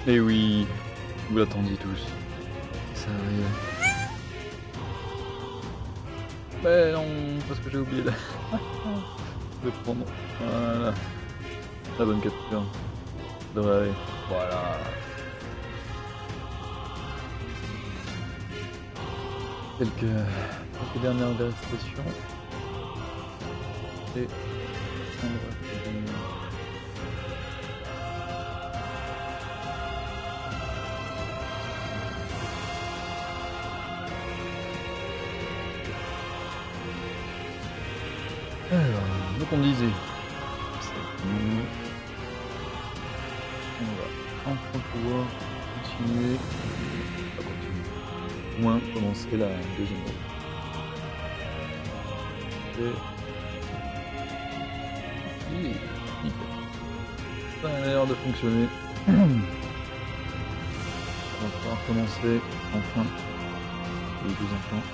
Eh oui, vous l'attendiez tous. Ça arrive. Mais non, parce que j'ai oublié de prendre. Voilà, la bonne capture. Ça devrait aller. Voilà. Quelques dernières vérifications. Et on va finir. Alors, donc on disait, c'est bon. On va enfin pouvoir continuer, au moins commencer la deuxième roue. Et nickel. Ça a l'air de fonctionner. On va pouvoir commencer enfin les deux enfants.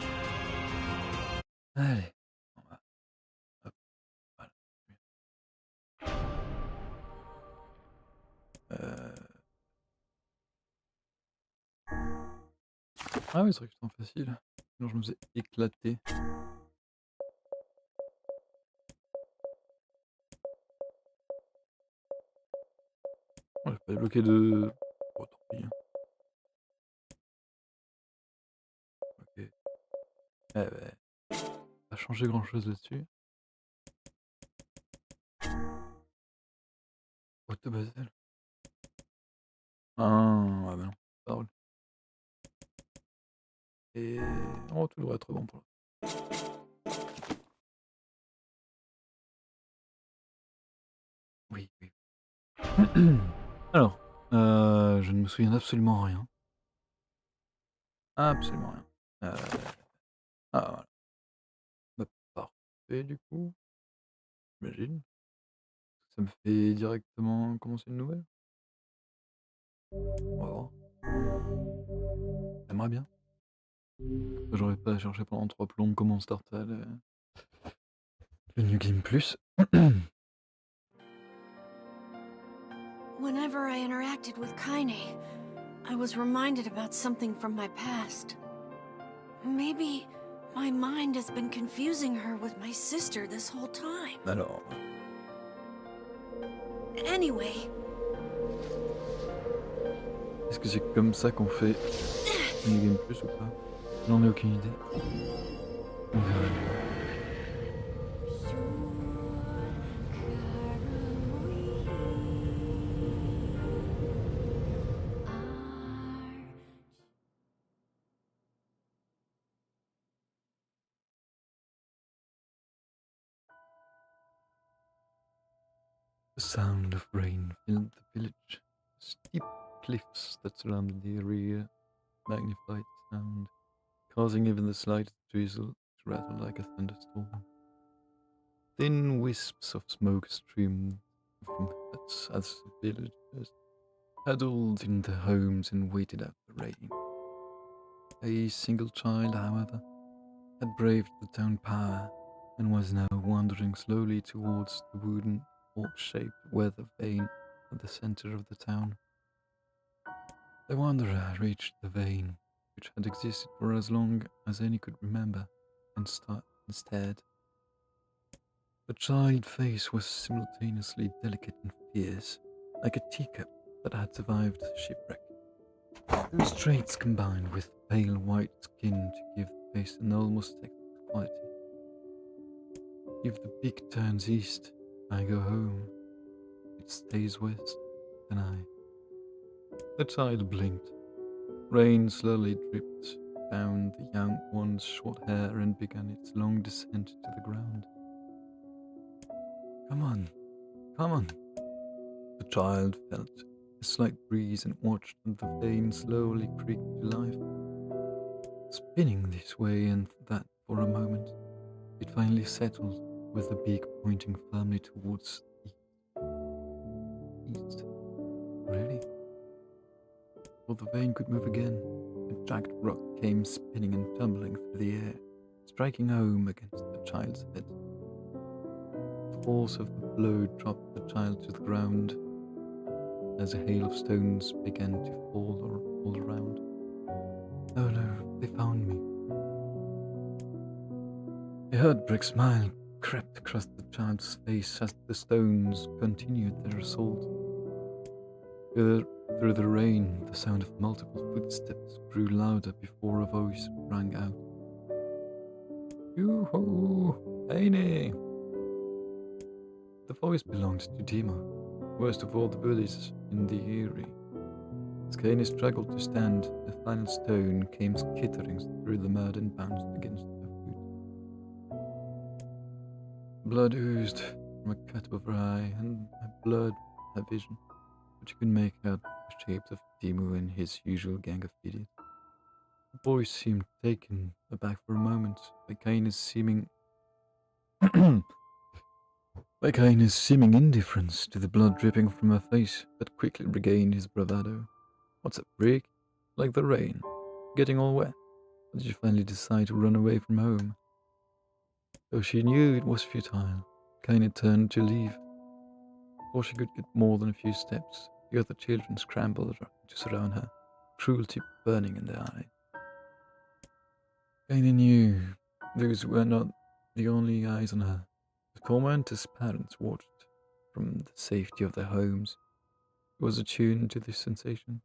Allez, on va. Hop, voilà. Ah oui, c'est vrai que c'est facile. Sinon je me faisais éclater. Oh, j'ai pas débloqué de. Oh, tant pis. Ok. Pas changé grand chose là-dessus. Auto Basel. Ah, ouais, bah non. Parole. Et. Oh, tout devrait être bon pour l'instant. Oui, oui. Alors, je ne me souviens absolument rien. Absolument rien. Ah, voilà. Bah, parfait, du coup. J'imagine. Ça me fait directement commencer une nouvelle. On va voir. J'aimerais bien. J'aurais pas cherché pendant 3 plombes comment starter le New Game Plus. Whenever I interacted with Kaine, I was reminded about something from my past. Maybe my mind has been confusing her with my sister this whole time. Alors. Anyway. Est-ce que c'est comme ça qu'on fait le New Game Plus ou pas? J'en ai aucune idée. On verra. The sound of rain filled the village. Steep cliffs that surrounded the area magnified the sound, causing even the slightest drizzle to rattle like a thunderstorm. Thin wisps of smoke streamed from huts as the villagers huddled in their homes and waited out the rain. A single child, however, had braved the town power and was now wandering slowly towards the wooden fork-shaped weather vane at the center of the town. The wanderer reached the vane, which had existed for as long as any could remember, and stared. The child's face was simultaneously delicate and fierce, like a teacup that had survived shipwreck. Whose traits combined with pale white skin to give the face an almost sexual quality. If the beak turns east, I go home. If it stays west, then I. The child blinked. Rain slowly dripped down the young one's short hair and began its long descent to the ground. Come on, come on. The child felt a slight breeze and watched the vane slowly creak to life. Spinning this way and that for a moment, it finally settled with the beak pointing firmly towards the east. Really? Before the vane could move again, a jagged rock came spinning and tumbling through the air, striking home against the child's head. The force of the blow dropped the child to the ground, as a hail of stones began to fall all around. Oh no, they found me. A heartbreak smile crept across the child's face as the stones continued their assault. Through the rain, the sound of multiple footsteps grew louder before a voice rang out. Yoo-hoo! Heine! The voice belonged to Dima, worst of all the bullies in the area. As Heine struggled to stand, the final stone came skittering through the mud and bounced against her foot. Blood oozed from a cut over her eye, and her blurred her vision, but she could make out the shapes of Dimu and his usual gang of idiots. The boy seemed taken aback for a moment by Heine's seeming indifference to the blood dripping from her face, but quickly regained his bravado. What's up, Rick? Like the rain? Getting all wet? Or did you finally decide to run away from home? Though she knew it was futile, Kaine turned to leave. Before she could get more than a few steps, the other children scrambled to surround her, cruelty burning in their eyes. Kaine knew those were not the only eyes on her. The Cormantis' parents watched from the safety of their homes. She was attuned to this sensation.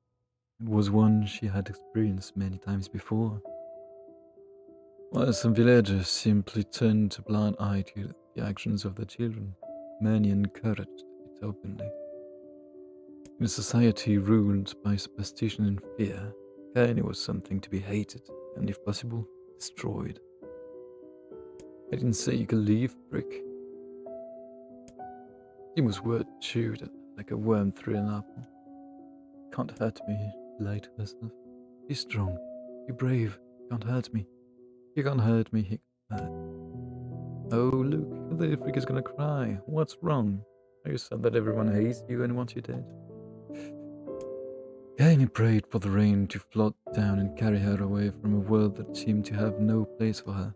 It was one she had experienced many times before. While some villagers simply turned a blind eye to the actions of their children, many encouraged it openly. In a society ruled by superstition and fear, Kaine was something to be hated and, if possible, destroyed. I didn't say you could leave, Brick. Dimu's word chewed at like a worm through an apple. Can't hurt me, she lied to herself. Be strong, be brave, can't hurt me. You can't hurt me, he can't hurt. Oh, look, the freak is gonna cry. What's wrong? You said that everyone hates you and wants you dead. Kaine prayed for the rain to flood down and carry her away from a world that seemed to have no place for her.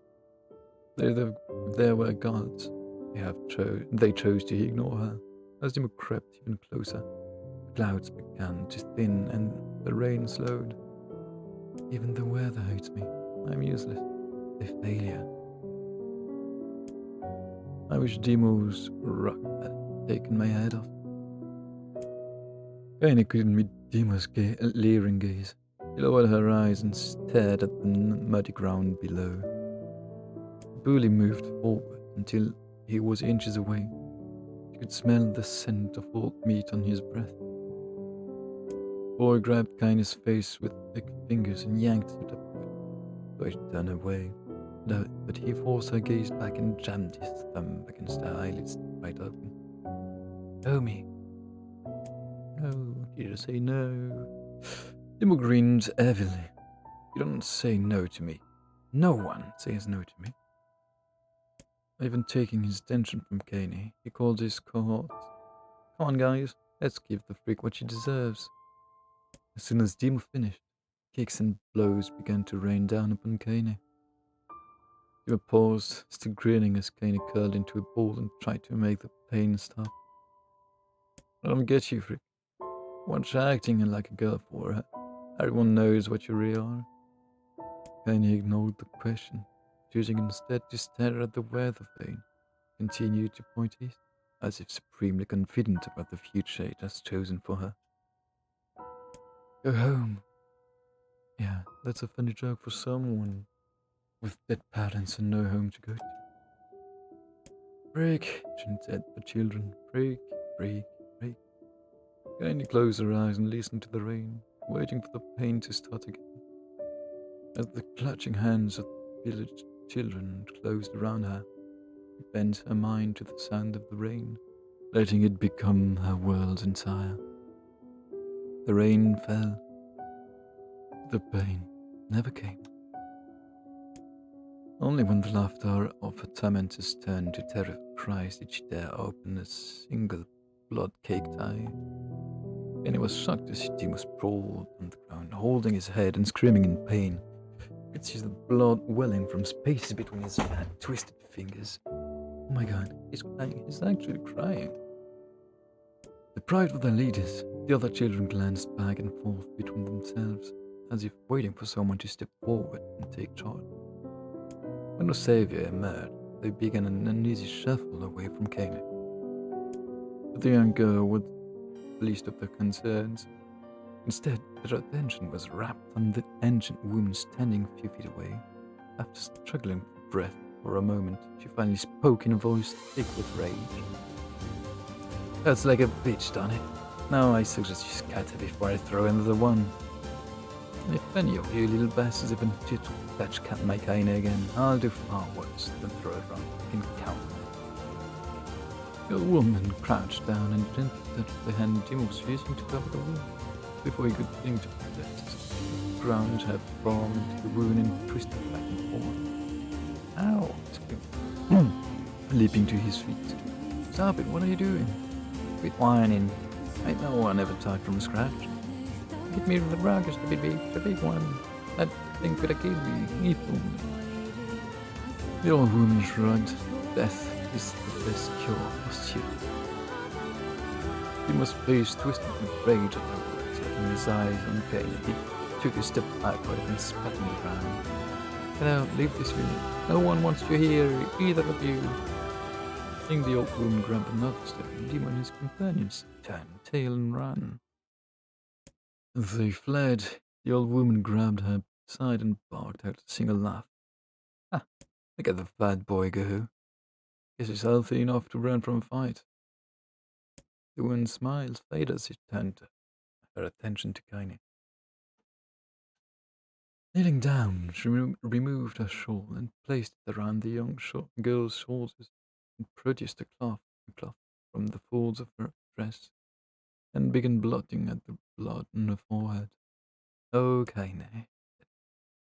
There were gods. They chose to ignore her. As Dimu crept even closer, the clouds began to thin and the rain slowed. Even the weather hates me. I'm useless. A failure. I wish Dimu's rock had taken my head off. Kaine couldn't meet Dimu's leering gaze. She lowered her eyes and stared at the muddy ground below. The bully moved forward until he was inches away. She could smell the scent of old meat on his breath. The boy grabbed Kaine's face with thick fingers and yanked it upward, so she turned away. But he forced her gaze back and jammed his thumb against her eyelids right open. Omi. No, he didn't say no. Dimu grinned heavily. You don't say no to me. No one says no to me. Even taking his attention from Kaine, he called his cohorts. Come on, guys, let's give the freak what she deserves. As soon as Dimu finished, kicks and blows began to rain down upon Kaine. Dimu paused, still grinning as Kaine curled into a ball and tried to make the pain stop. I don't get you, freak. Watch acting like a girl for her. Everyone knows what you really are. Kaine ignored the question, choosing instead to stare at the weather vane, continued to point east, as if supremely confident about the future it has chosen for her. Go home. Yeah, that's a funny joke for someone with dead parents and no home to go to. Break, she said the children. Break, break, break. Kaine closed her eyes and listened to the rain, waiting for the pain to start again. As the clutching hands of the village children closed around her, she bent her mind to the sound of the rain, letting it become her world entire. The rain fell. The pain never came. Only when the laughter of her tormentors turned to terrible cries did she dare open a single blood-caked eye. And he was shocked to see Dimu sprawled on the ground, holding his head and screaming in pain. You could see the blood welling from spaces between his fat, twisted fingers. Oh my god, he's crying. He's actually crying. Deprived of their leaders, the other children glanced back and forth between themselves, as if waiting for someone to step forward and take charge. When the savior emerged, they began an uneasy shuffle away from Kaine. But the young girl was the least of their concerns. Instead, their attention was wrapped on the ancient woman standing a few feet away. After struggling for breath for a moment, she finally spoke in a voice thick with rage. "That's like a bitch, done it. Now I suggest you scatter before I throw another one. And if any of you little bastards even attempt to touch Cat my Kaine again, I'll do far worse than throw it around in count." The old woman crouched down and gently touched the hand Jim was using to cover the wound. Before he could think to protest, he ground her forearm into the wound and twisted back and forth. "Ow!" screamed, leaping to his feet. "Stop it, what are you doing?" "Quit whining. Ain't no one ever talked from scratch. Get me to the ground, just a big one. That thing could have killed me. The old woman shrugged. "Death is the best cure for shit." Jim was face twisted with rage at her words, letting his eyes on Kaine. He took a step backward and spat on the ground. "Get out, leave this room. No one wants you here, either of you." I think the old woman grabbed another step, and Jim and his companions turned tail and ran. As they fled, the old woman grabbed her side and barked out a single laugh. "Ah, look at the fat boy go. Guess he's healthy enough to run from a fight." The woman's smile faded as she turned her attention to Kaine. Kneeling down, she removed her shawl and placed it around the young girl's shoulders and produced a cloth from the folds of her dress and began blotting at the blood on her forehead. "Oh, Kaine,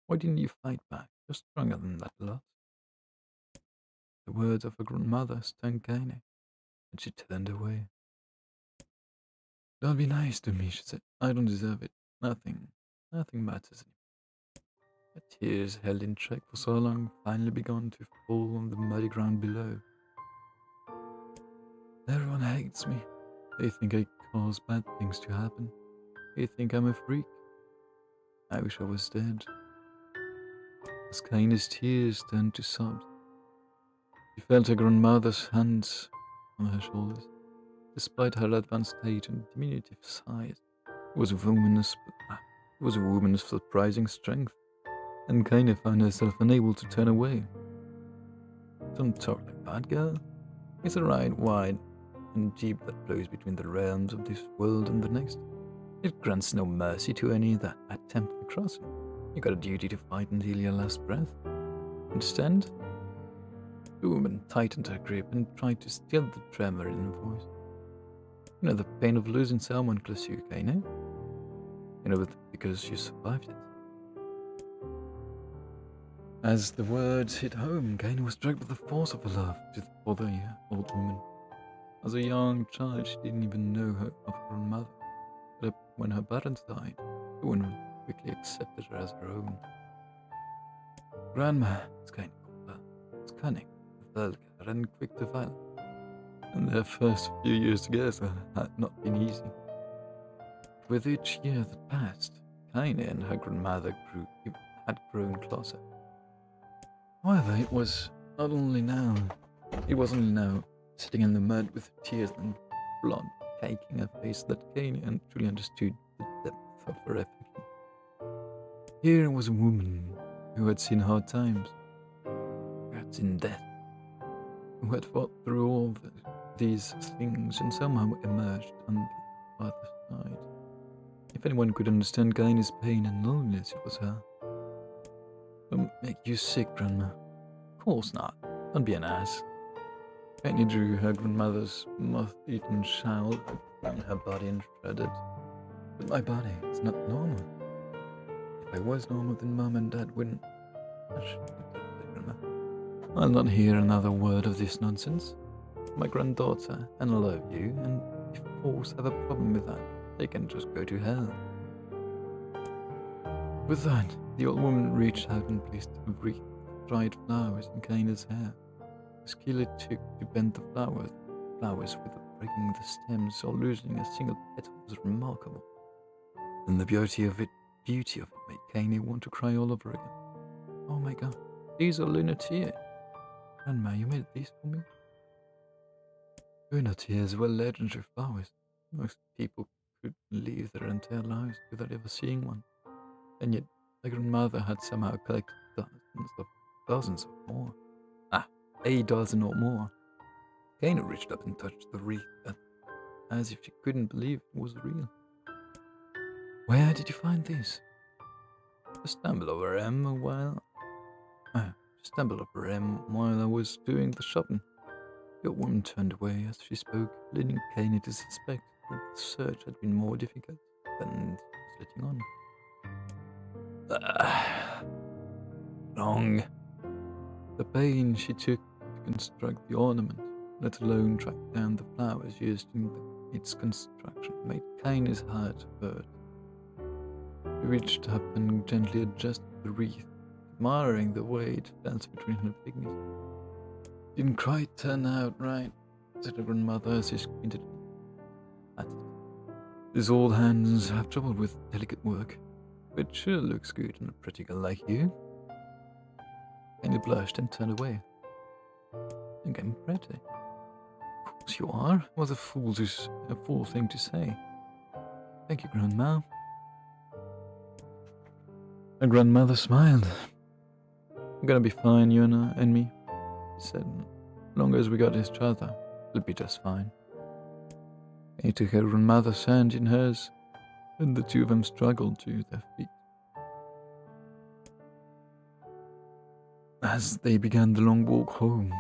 why didn't you fight back? You're stronger than that lot." The words of her grandmother stung Kaine, and she turned away. "Don't be nice to me," she said. "I don't deserve it. Nothing matters anymore." Her tears, held in check for so long, finally began to fall on the muddy ground below. "Everyone hates me. They think I cause bad things to happen. They think I'm a freak. I wish I was dead." As Kaine's tears turned to sobs, she felt her grandmother's hands on her shoulders. Despite her advanced age and diminutive size, it was a woman's surprising strength, and Kaine found herself unable to turn away. "Don't talk like that, girl. It's a right wide and deep that flows between the realms of this world and the next. It grants no mercy to any that attempt to cross it. You got a duty to fight until your last breath. Understand?" The woman tightened her grip and tried to still the tremor in her voice. "You know the pain of losing someone close to you, Kaine? You know it because you survived it." As the words hit home, Kaine was struck with the force of her love for the old woman. As a young child, she didn't even know her of her mother, but when her parents died, the woman quickly accepted her as her own. "Grandma," as Kaine called her, was cunning, vulgar, and quick to violence, and their first few years together had not been easy. With each year that passed, Kaine and her grandmother had grown closer. However, it was only now, sitting in the mud with tears and blood caking her face, that Kaine truly understood the depth of her affection. Here was a woman who had seen hard times, who had seen death, who had fought through all these things and somehow emerged on the other side. If anyone could understand Kaine's pain and loneliness, it was her. "Don't make you sick, Grandma." "Of course not. Don't be an ass." Kaine drew her grandmother's moth-eaten shawl around her body and shuddered. "But my body is not normal. If I was normal, then Mom and Dad wouldn't." "Hush," said Grandma. "I'll not hear another word of this nonsense. My granddaughter, and I love you, and if folks have a problem with that, they can just go to hell." With that, the old woman reached out and placed a wreath of dried flowers in Kaine's hair. The skill it took to bend the flowers with a breaking the stems or losing a single petal was remarkable. And the beauty of it made Kaine want to cry all over again. Oh my god, these are lunatiers. Grandma, you made these for me? Lunatiers were legendary flowers. Most people could live their entire lives without ever seeing one. And yet, my grandmother had somehow collected dozens of more. A dozen or more. Kaine reached up and touched the wreath as if she couldn't believe it was real. Where did you find this? I stumbled over them while I was doing the shopping. The old woman turned away as she spoke, leading Kaine to suspect that the search had been more difficult than it was letting on. Wrong. The pain she took to construct the ornament, let alone track down the flowers used in its construction, made Kaine's heart hurt. She reached up and gently adjusted the wreath, admiring the way it felt between her fingers. Didn't quite turn out right, said her grandmother as she squinted at it. These old hands have trouble with delicate work, but it sure looks good on a pretty girl like you. Kaine blushed and turned away. I think I'm pretty. Of course you are. It was a fool thing to say. Thank you, Grandma. Her grandmother smiled. I'm gonna be fine, you and me, she said. As long as we got each other, it'll be just fine. Kaine took her grandmother's hand in hers, and the two of them struggled to their feet. As they began the long walk home,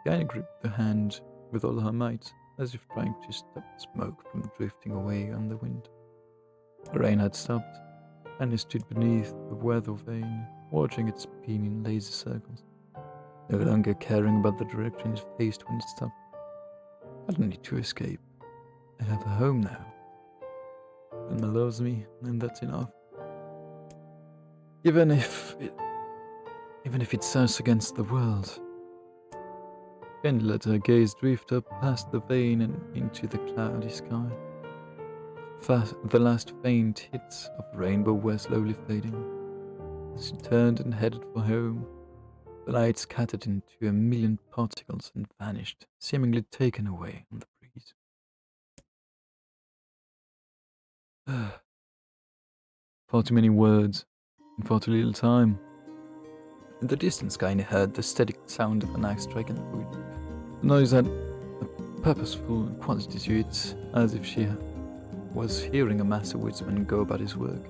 Kaine gripped the hand with all her might, as if trying to stop the smoke from drifting away on the wind. The rain had stopped, and he stood beneath the weather vane, watching it spin in lazy circles, no longer caring about the direction it faced when it stopped. I don't need to escape. I have a home now. Grandma loves me, and that's enough. Even if it sounds against the world. Kaine let her gaze drift up past the vane and into the cloudy sky. The last faint hits of rainbow were slowly fading. As she turned and headed for home, the light scattered into a million particles and vanished, seemingly taken away on the breeze. Far too many words, in far too little time. In the distance, Kaine heard the steady sound of an axe striking the wood. The noise had a purposeful quality to it, as if she was hearing a master woodsman go about his work.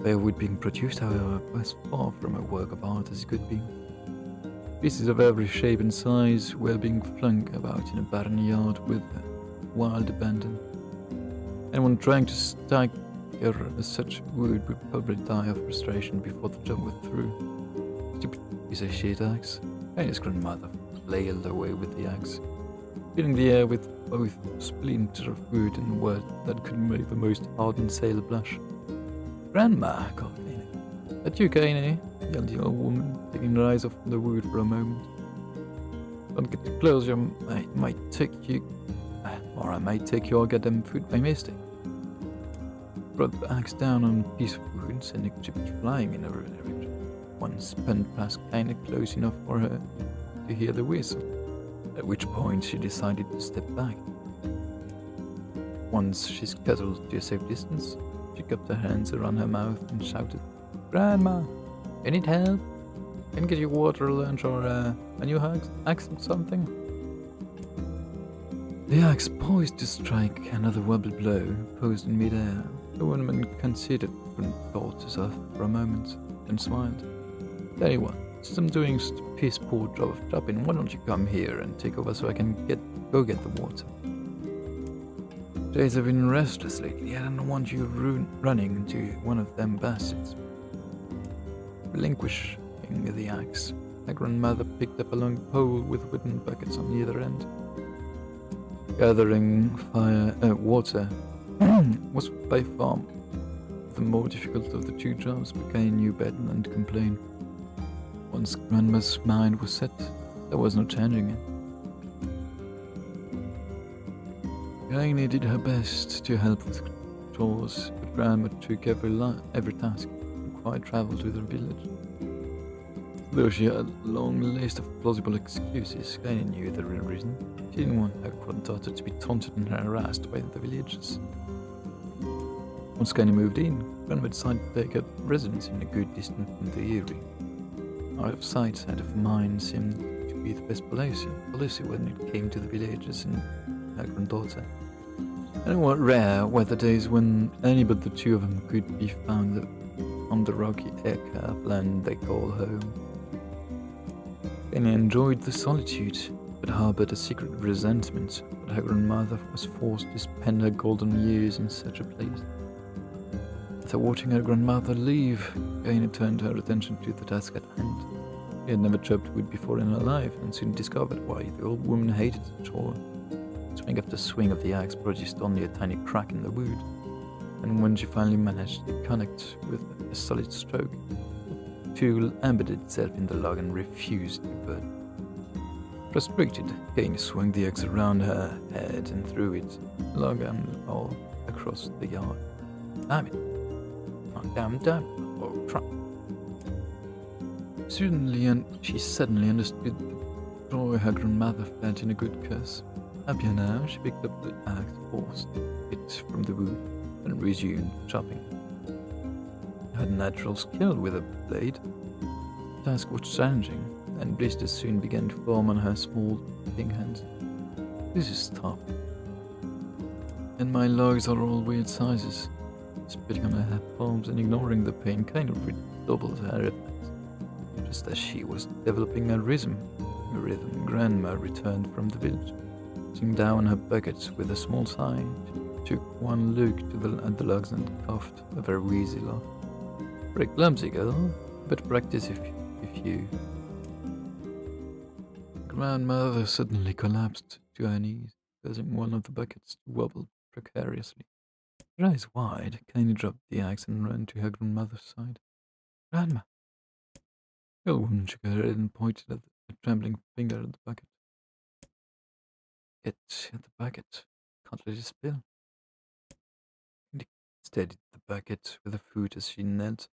The wood being produced, however, was far from a work of art as it could be. Pieces of every shape and size were being flung about in a barren yard with wild abandon. Anyone trying to stagger such wood would probably die of frustration before the job was through. Stupid piece of shit axe. Kaine's grandmother flailed away with the axe, filling the air with both splinter of wood and word that could make the most hardened sailor blush. Grandma, called Kaine. That you, Kaine? Yelled the old woman, taking her eyes off the wood for a moment. Don't get too close, I might take you all goddamn food by mistake. Brought the axe down on a piece of wood, sending chips flying in every direction. One spun past Kaine close enough for her to hear the whistle, at which point she decided to step back. Once she scuttled to a safe distance, she cupped her hands around her mouth and shouted, Grandma, you need help? Can I get you water, lunch, or a new axe or something? The axe poised to strike another wobbly blow, posed in midair. The woman considered thought herself for a moment, then smiled. Tell you what, since I'm doing such a piss poor job of chopping, why don't you come here and take over so I can go get the water? Days have been restless lately. I don't want you running into one of them bastards. Relinquishing the axe, my grandmother picked up a long pole with wooden buckets on either end. Gathering water was by far the more difficult of the two jobs, but Kaine knew better than to complain. Once Grandma's mind was set, there was no changing it. Kaine did her best to help with chores, but Grandma took every task and quite travelled to the village. Though she had a long list of plausible excuses, Kaine knew the real reason. She didn't want her granddaughter to be taunted and harassed by the villagers. Once Kaine moved in, Grandma decided to take up residence in a good distance from the Erie. Out of sight, out of mind seemed to be the best policy when it came to the villagers and her granddaughter. And it was rare were the days when any but the two of them could be found on the rocky aircraft land they call home. Kaine enjoyed the solitude, but harbored a secret resentment that her grandmother was forced to spend her golden years in such a place. After watching her grandmother leave, Kaine turned her attention to the task at hand. She had never chopped wood before in her life, and soon discovered why the old woman hated the chore. Swing after swing of the axe produced only a tiny crack in the wood, and when she finally managed to connect with a solid stroke, the tool embedded itself in the log and refused to burn. Frustrated, Kaine swung the axe around her head and threw it, log and all, across the yard. Damn it! Damn, oh crap. She suddenly understood the joy her grandmother felt in a good curse. Happier now, she picked up the axe, forced it from the wood, and resumed chopping. She had natural skill with a blade. The task was challenging, and blisters soon began to form on her small thin hands. This is tough. And my logs are all weird sizes. Spitting on her palms and ignoring the pain kind of redoubled her efforts. Just as she was developing a rhythm, Grandma returned from the village. Sitting down her bucket with a small sigh, she took one look at the logs and coughed a very wheezy laugh. Very clumsy girl, but practice if you... Grandmother suddenly collapsed to her knees, causing one of the buckets to wobble precariously. Her eyes wide, Kaine dropped the axe and ran to her grandmother's side. Grandma! The old woman shook her head and pointed at a trembling finger at the bucket. Get at the bucket. Can't let it spill. He steadied the bucket with a foot as she knelt.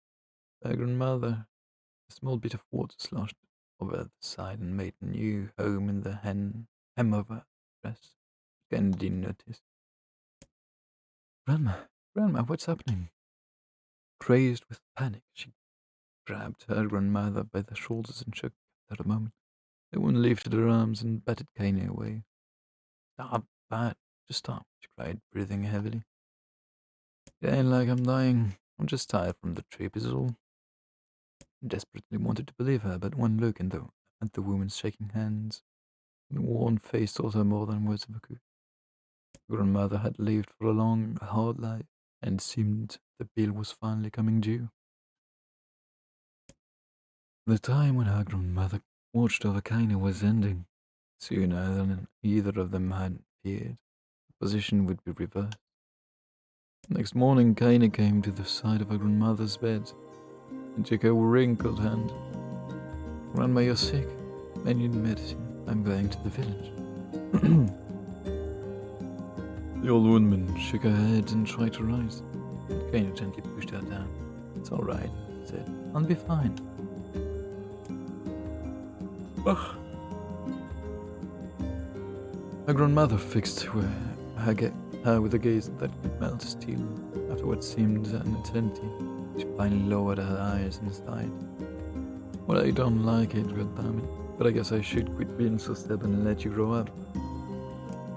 Her grandmother, a small bit of water sloshed over the side and made a new home in the hem of her dress. Kaine didn't notice. Grandma, what's happening? Crazed with panic, she grabbed her grandmother by the shoulders and shook her a moment. The woman lifted her arms and batted Kaine away. Stop that, just stop, she cried, breathing heavily. It ain't like I'm dying. I'm just tired from the trip, is all. I desperately wanted to believe her, but one look at the woman's shaking hands and worn face told her more than words ever could. Grandmother had lived for a long, hard life, and it seemed the bill was finally coming due. The time when her grandmother watched over Kaine was ending. Sooner than either of them had feared, the position would be reversed. Next morning, Kaine came to the side of her grandmother's bed and took her wrinkled hand. Grandma, you're sick. I need medicine. I'm going to the village. The old woman shook her head and tried to rise. Kaine gently pushed her down. It's all right, he said. I'll be fine. Ugh. Her grandmother fixed her with a gaze that could melt steel. After what seemed an eternity, she finally lowered her eyes and sighed. Well, I don't like it, goddammit, but I guess I should quit being so stubborn and let you grow up.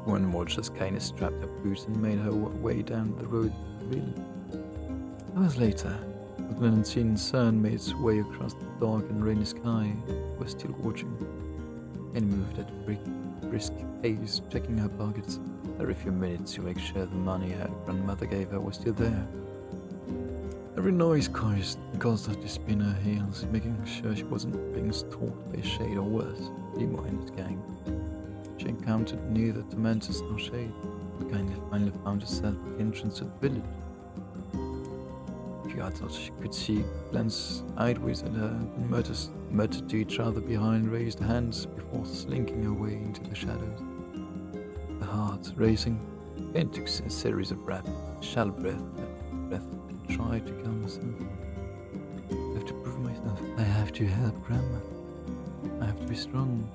One watched as Kaine strapped her boots and made her way down the road to the village. Hours later, the unseen sun made its way across the dark and rainy sky. Was still watching. Kaine moved at a brisk pace, checking her pockets every few minutes to make sure the money her grandmother gave her was still there. Every noise caused her to spin her heels, making sure she wasn't being stalked by Shade or worse, Limo and his gang. She encountered neither tormentors nor Shade, but Kaine finally found herself at the entrance to the village. A few adults she could see glance sideways at her and muttered to each other behind raised hands before slinking away into the shadows. The heart racing, Kane took a series of rapid, shallow breaths and tried to calm herself. I have to prove myself. I have to help Grandma. I have to be strong.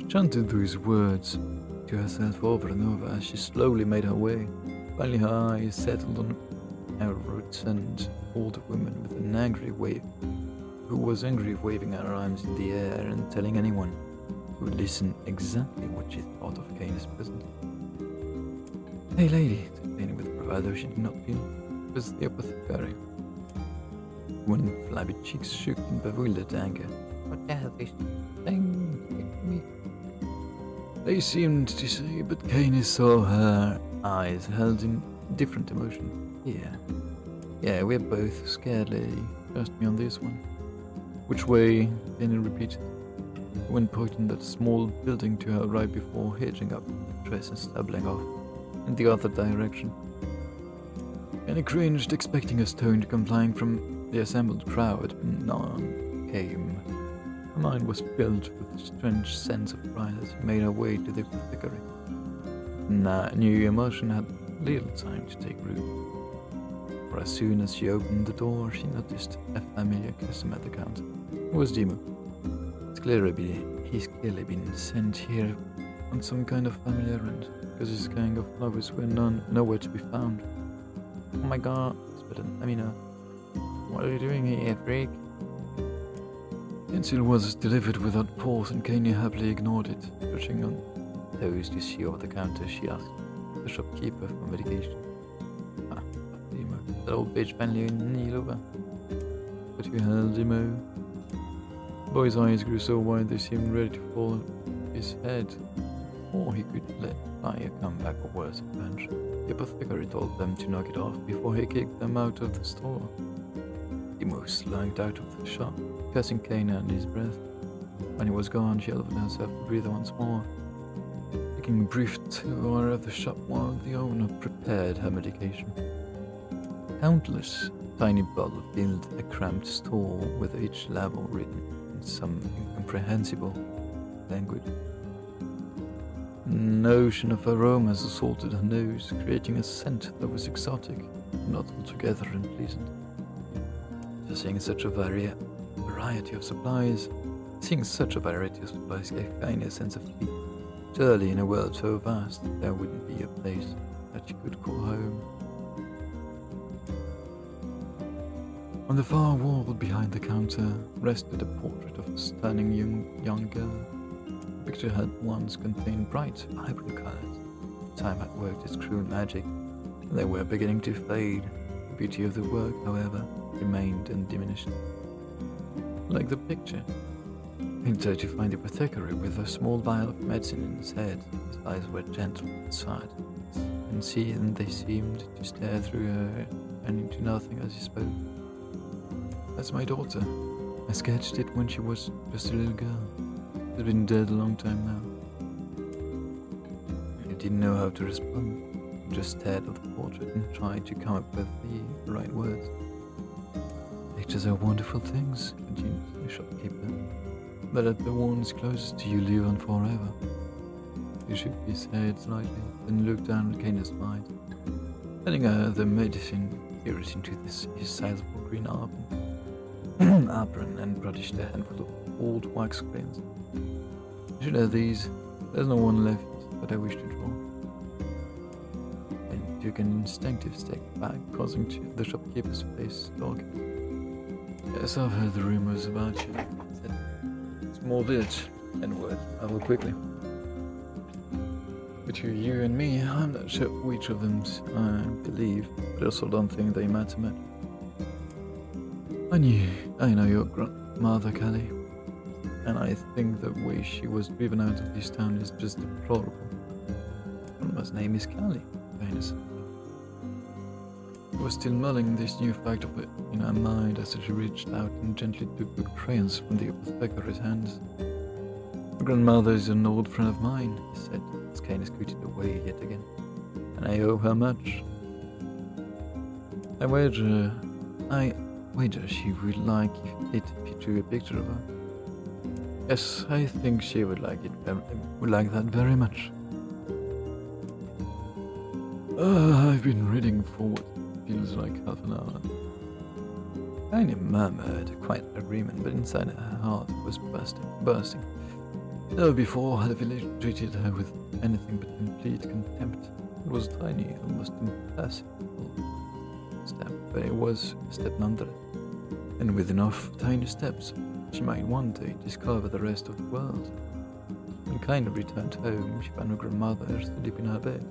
She chanted those words to herself over and over as she slowly made her way. Finally her eyes settled on a rotund older woman with an angry wave, who was angry waving her arms in the air and telling anyone who would listen exactly what she thought of Kane's presence. Hey lady, said Kane with bravado she did not feel. It was the apothecary. One flabby cheeks shook in bewildered anger. What the hell is this thing with me? They seemed to say, but Kane saw her eyes held in different emotion. Yeah, we're both scared, lady. Trust me on this one. Which way? Kane repeated, when pointing at a small building to her right before hitching up, dress and stumbling off in the other direction. Kane cringed, expecting a stone to come flying from the assembled crowd, but none came. Her mind was filled with a strange sense of pride as she made her way to the apothecary. New emotion had little time to take root, for as soon as she opened the door, she noticed a familiar customer at the counter. It was Dimo. He's clearly been sent here on some kind of family errand, because his gang of lovers were nowhere to be found. Oh my god, whispered Amina. What are you doing here, freak? The pencil was delivered without pause, and Kanye happily ignored it. Stretching on toes to see over the counter, she asked the shopkeeper for medication. Dimo, that old bitch finally kneel over. What you hell, Dimo? The boy's eyes grew so wide they seemed ready to fall off his head before he could let fly a comeback or worse, a punch. The apothecary told them to knock it off before he kicked them out of the store. Dimo slunk out of the shop, cursing Kane under his breath. When he was gone, she elevated herself to breathe once more, taking a brief tour of the shop while the owner prepared her medication. Countless tiny bottles filled a cramped store with each label written in some incomprehensible language. An ocean of aromas assaulted her nose, creating a scent that was exotic, not altogether unpleasant. Seeing such a variety of supplies gave Kane a sense of peace. Surely, in a world so vast, there wouldn't be a place that she could call home. On the far wall behind the counter rested a portrait of a stunning young girl. The picture had once contained bright, vibrant colors. Time had worked its cruel magic, and they were beginning to fade. The beauty of the work, however, remained undiminished. Like the picture, he tried to find the apothecary with a small vial of medicine in his head. His eyes were gentle and sad, and they seemed to stare through her and into nothing as he spoke. That's my daughter. I sketched it when she was just a little girl. She's been dead a long time now. He didn't know how to respond. He just stared at the portrait and tried to come up with the right words. Pictures are wonderful things, continued the shopkeeper, but let the ones closest to you live on forever. He shook his head slightly, then looked down at Kane's mind, handing her the medicine, peered into his sizable green apron and produced a handful of old wax grains. You should have these. There's no one left that I wish to draw. And took an instinctive step back, causing the shopkeeper's face to darken. Yes, I've heard the rumors about you, said. Small village, and word travel quickly. Between you and me, I'm not sure which of them I believe, but I also don't think they matter much. I know your grandmother, Callie, and I think the way she was driven out of this town is just deplorable. Grandma's name is Callie, Venus. She was still mulling this new fact of it in her mind as she reached out and gently took the crayons from the apothecary's hands. My grandmother is an old friend of mine, he said, as Kane scooted away yet again, and I owe her much. I wager she would like it if you drew a picture of her. Yes, I think she would like that very much. I've been reading for what feels like half an hour. Tiny murmured, quite in agreement, but inside her heart was bursting. Never before had a village treated her with anything but complete contempt. It was tiny, almost impossible step, but it was a step nonetheless. And with enough tiny steps, she might one day discover the rest of the world. When Kaine returned home, she found her grandmother asleep in her bed.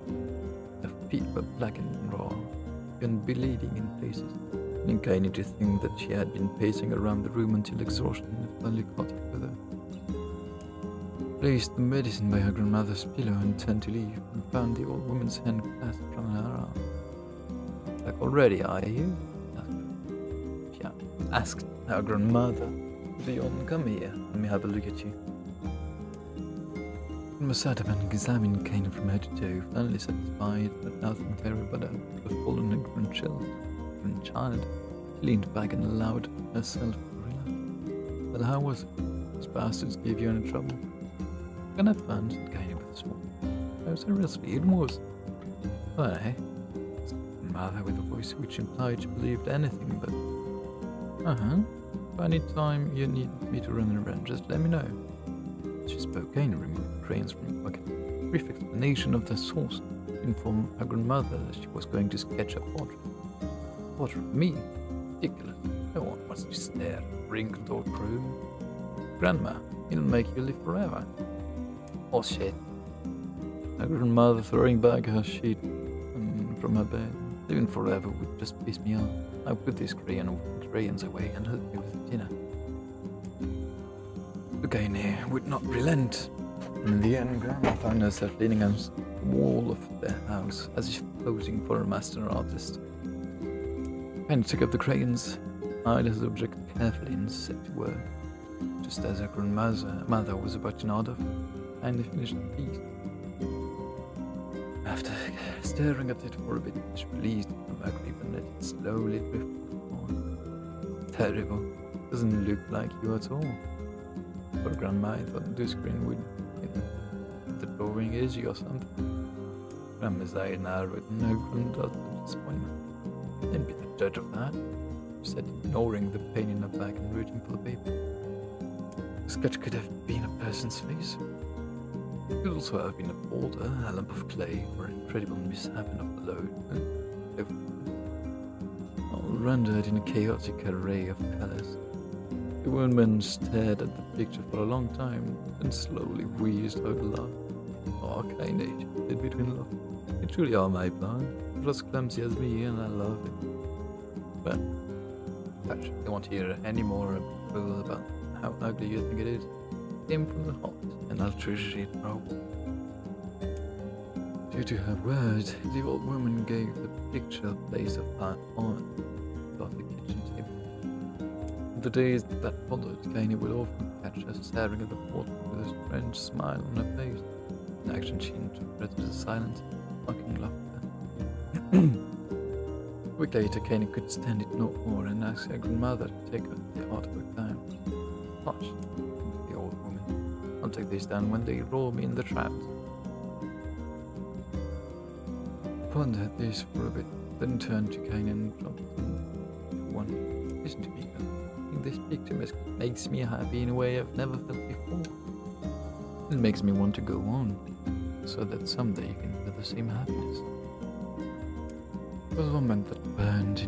Her feet were blackened and raw, and bleeding in places. And Kaine to think that she had been pacing around the room until exhaustion finally caught up with her. Placed the medicine by her grandmother's pillow and turned to leave, and found the old woman's hand clasped from her arm. "Back already, are you?" She asked her grandmother. "Beyond, come here, let me have a look at you." Grandma sat up and examined Kaine from head to toe, finally satisfied that nothing terrible had befallen her grandchild. She leaned back and allowed herself to relax. "Well, how was it? Those bastards gave you any trouble?" "Can have fun," said Kaine with a smile. "Oh, seriously, it was." "Why?" asked Grandmother with a voice which implied she believed anything but. If any time you need me to run around, just let me know." She spoke. Kaine removed the crayons from her pocket. Brief explanation of the source informed her grandmother that she was going to sketch a portrait. "Portrait of me? Ridiculous. No one wants to stare at a wrinkled old crow. Grandma, it'll make you live forever." "Oh shit." Her grandmother throwing back her sheet from her bed. "Living forever would just piss me off. I'll put these crayons away and help you with dinner." But Kaine would not relent. In the end, Grandma found herself leaning against the wall of their house, as if posing for a master artist. Kaine took up the crayons, eyed his object carefully, and set to work. Just as her grandmother was about to nod off, Kaine finished the piece. After staring at it for a bit, she released it from her grip and let it slowly drift on. "Terrible. Doesn't look like you at all." For Grandma, I thought the screen would, the drawing easy or something. Grandma's eye narrowed and her granddaughter's disappointment. "Don't be the judge of that," she said, ignoring the pain in her back and reaching for the paper. The sketch could have been a person's face. It could also have been a boulder, a lump of clay, or an incredible mishap of the load. All rendered in a chaotic array of colors. The woman stared at the picture for a long time, then slowly wheezed out a laugh. "Oh, Kaine," she said between laughs. "You truly are my plant. You're as clumsy as me, and I love it." But, gosh, I won't hear any more about how ugly you think it is. It came from the heart, and I'll treasure it forever. Due to her word, the old woman gave the picture a place of honor above the kitchen table. The days that followed, Kaine would often catch her staring at the portrait with a strange smile on her face, an action she interpreted as silent, mocking laughter. A week later, Kaine could stand it no more and asked her grandmother to take the artwork down. "Hush," the old woman. "I'll take this down when they roll me in the traps." Pondered this for a bit, then turned to Kaine and dropped one. "Listen to me, girl. This picture makes me happy in a way I've never felt before. It makes me want to go on, so that someday you can feel the same happiness." It was a moment that burned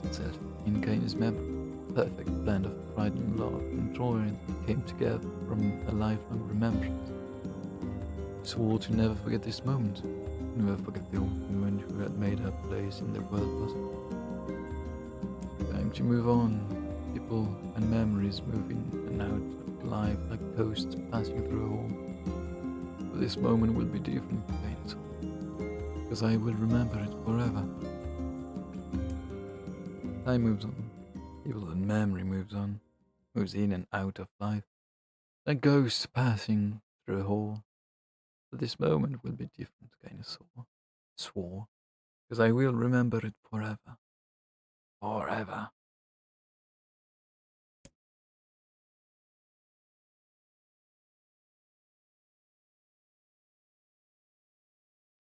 itself in Kaine's memory, a perfect blend of pride and love and joy that came together from a lifelong remembrance. He swore to never forget this moment, never forget the old woman who had made her place in the world possible. Time to move on. People and memories move in and out of life like ghosts passing through a hole. But this moment will be different for Kaine, because I will remember it forever. Time moves on. People and memory moves in and out of life like ghosts passing through a hole. But this moment will be different, Kaine swore, because I will remember it forever. Forever.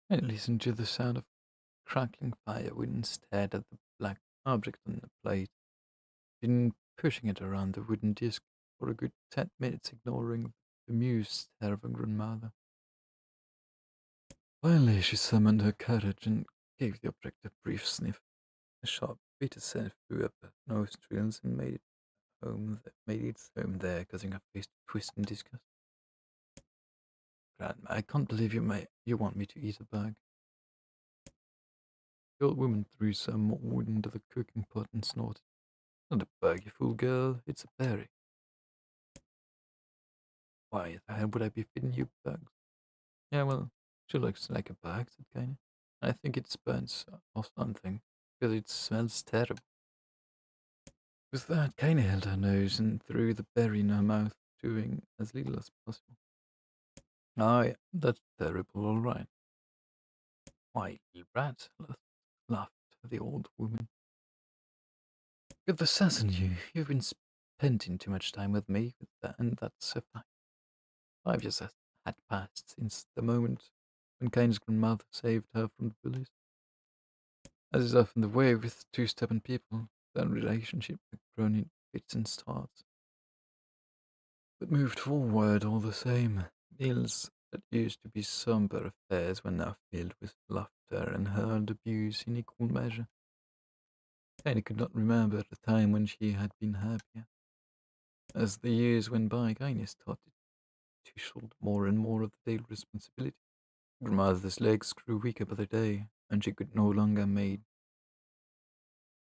I listened to the sound of crackling firewood and stared at the black object on the plate, been pushing it around the wooden disc for a good 10 minutes, ignoring the bemused stare of her grandmother. Finally, she summoned her courage and gave the object a brief sniff. A sharp bitter scent flew up her nostrils and made its home there, causing her face to twist in disgust. Grandma, I can't believe you want me to eat a bug. The old woman threw some more wood into the cooking pot and snorted. Not a bug, you fool girl, it's a berry. Why the hell would I be feeding you bugs? Yeah, well, she looks like a bug, said Kaine. I think it burns or something, because it smells terrible. With that, Kaine held her nose and threw the berry in her mouth, chewing as little as possible. Oh, yeah, that's terrible, all right. Why, little brat, laughed the old woman. Good assassin, you've been spending too much time with me, and that's a fact. 5 years had passed since the moment when Kaine's grandmother saved her from the bullies. As is often the way with two stubborn people, their relationship had grown in fits and starts, but moved forward all the same. Meals that used to be somber affairs were now filled with laughter and hurled abuse in equal measure. Kaine could not remember the time when she had been happier. As the years went by, Kaine started to shoulder more and more of the daily responsibility. Grandmother's legs grew weaker by the day, and she could no longer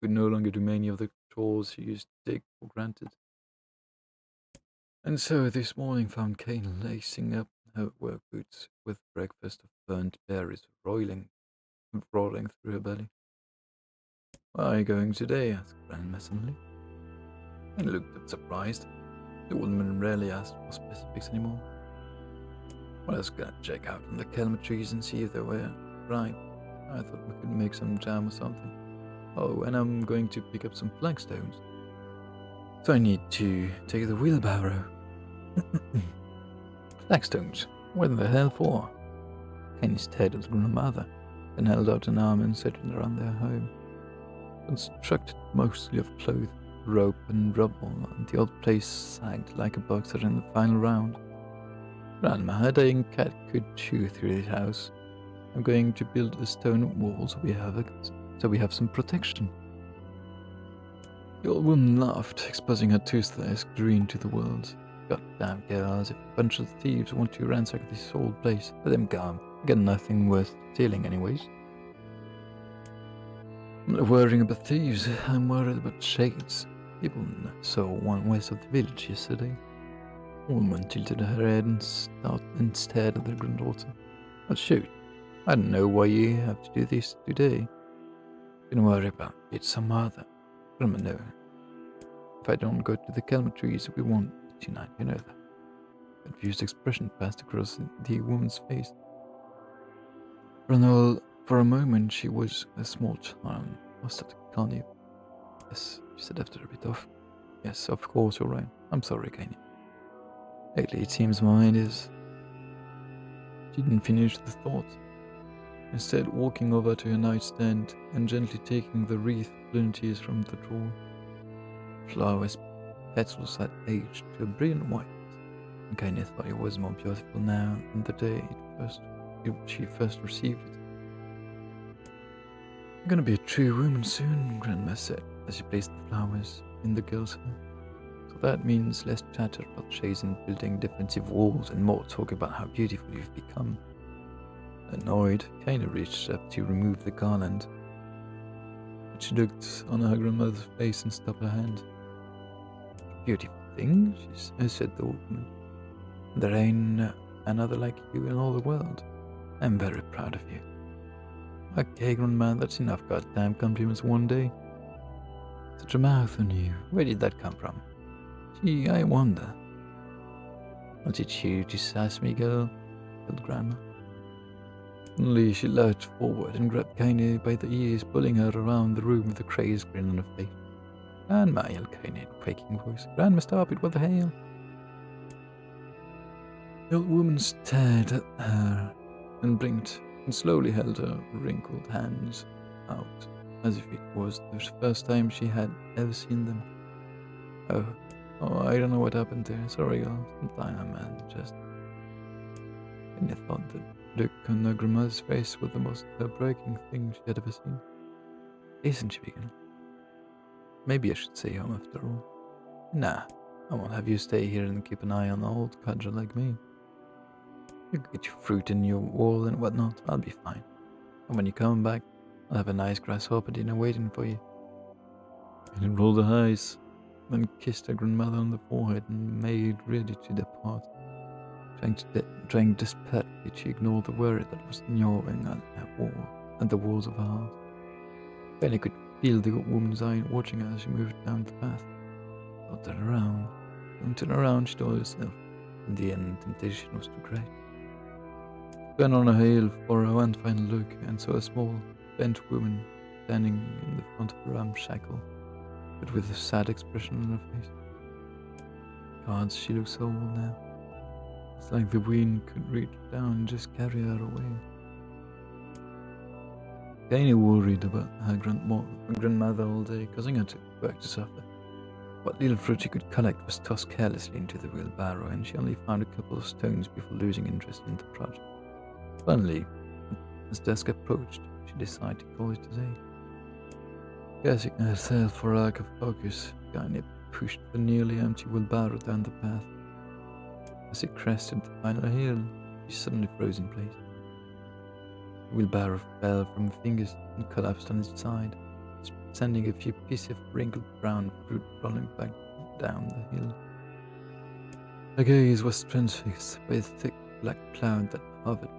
do many of the chores she used to take for granted. And so this morning found Kaine lacing up her work boots with breakfast of burnt berries rolling through her belly. "Where are you going today?" asked Grandma suddenly. Kaine looked up surprised. The old woman rarely asked for specifics anymore. "Well, I was gonna check out on the kelm trees and see if they were right. I thought we could make some jam or something. Oh, and I'm going to pick up some flagstones. So I need to take the wheelbarrow." "Flagstones? What the hell for?" Kaine stared at grandmother, then held out an arm and set it around their home. Constructed mostly of cloth, rope, and rubble, and the old place sagged like a boxer in the final round. "Grandma, a dying cat could chew through this house. I'm going to build a stone wall so we have some protection." The old woman laughed, exposing her toothless grin to the world. "Goddamn girls, if a bunch of thieves want to ransack this old place, let them come. I got nothing worth stealing anyways." "I'm not worrying about thieves, I'm worried about shades. People saw one west of the village yesterday." The woman tilted her head and stared at their granddaughter. "Well, shoot, I don't know why you have to do this today. Don't worry about it some other. Grandma, no. If I don't go to the kelm trees, we won't eat tonight, you know that." A confused expression passed across the woman's face. For a moment, she was a small child. Was that Kanye? "Yes," she said after a bit of. "Yes, of course, you're right. I'm sorry, Kanye. Lately, it seems my mind is..." She didn't finish the thought. Instead, walking over to her nightstand and gently taking the wreath of lunities from the drawer. Flowers' petals had aged to a brilliant white, and Kanye thought it was more beautiful now than the day she first received it. "You're gonna be a true woman soon," Grandma said, as she placed the flowers in the girl's hair. "So that means less chatter about shades and building defensive walls and more talk about how beautiful you've become." Annoyed, Kaine reached up to remove the garland, but she looked on her grandmother's face and stopped her hand. "Beautiful thing," said the old woman. "There ain't another like you in all the world. I'm very proud of you." "Okay, Grandma, that's enough goddamn compliments one day. Such a mouth on you. Where did that come from? Gee, I wonder." "I'll teach you to sass me, girl," told Grandma. Suddenly, she lurched forward and grabbed Kaine by the ears, pulling her around the room with a crazed grin on her face. "Grandma," yelled Kaine in a quaking voice. "Grandma, stop it, what the hell?" The old woman stared at her and blinked. and slowly held her wrinkled hands out, as if it was the first time she had ever seen them. Oh, I don't know what happened there. Sorry, girl. Sometime man just. And I thought the look on her grandmother's face was the most heartbreaking thing she had ever seen. Isn't she, vegan? Maybe I should stay home after all. Nah, I won't have you stay here and keep an eye on an old codger like me. You can get your fruit in your wall and whatnot, I'll be fine. And when you come back, I'll have a nice grasshopper dinner waiting for you. And he rolled her eyes, then kissed her grandmother on the forehead and made ready to depart, trying desperately to ignore the worry that was gnawing at the walls of her heart. Penny could feel the woman's eye watching her as she moved down the path. Don't turn around, she told herself. In the end, temptation was too great. She went on a heel for a one final look and saw a small, bent woman standing in the front of her ramshackle, but with a sad expression on her face. God, she looks so old now. It's like the wind could reach down and just carry her away. Kaine worried about her grandmother all day, causing her to work to suffer. What little fruit she could collect was tossed carelessly into the wheelbarrow, and she only found a couple of stones before losing interest in the project. Finally, as dusk approached, she decided to call it a day. Cursing herself for a lack of focus, Kaine pushed the nearly empty wheelbarrow down the path. As it crested the final hill, she suddenly froze in place. The wheelbarrow fell from her fingers and collapsed on its side, sending a few pieces of wrinkled brown fruit rolling back down the hill. Her gaze was transfixed by a thick black cloud that hovered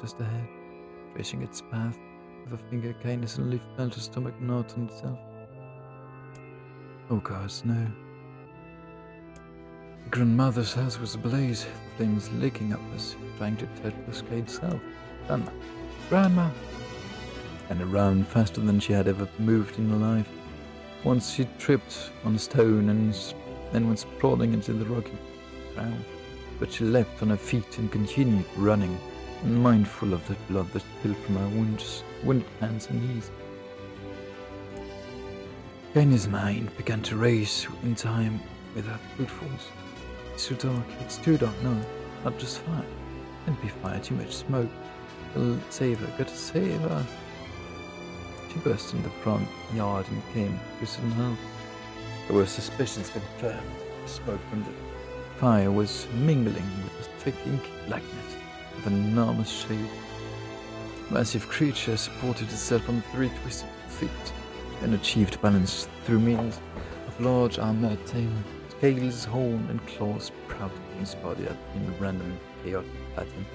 just ahead, tracing its path with a finger. Kaine suddenly felt her stomach knot on itself. Oh gods, no. The grandmother's house was ablaze, the flames licking up us, trying to touch the sky itself. Grandma! And ran faster than she had ever moved in her life. Once she tripped on a stone and then went sprawling into the rocky ground, but she leapt on her feet and continued running, mindful of the blood that spilled from her wounded hands and knees. Kaine's mind began to race in time with her footfalls. It's too dark, no, not just fire. Can't be fire, too much smoke. I'll save her, gotta save her. She burst in the front yard and came to sudden help. There were suspicions confirmed. The smoke from the fire was mingling with the thick inky blackness of an enormous shape. A massive creature supported itself on 3 twisted feet and achieved balance through means of large armored scales, horn, and claws sprouted from its body in a random chaotic pattern,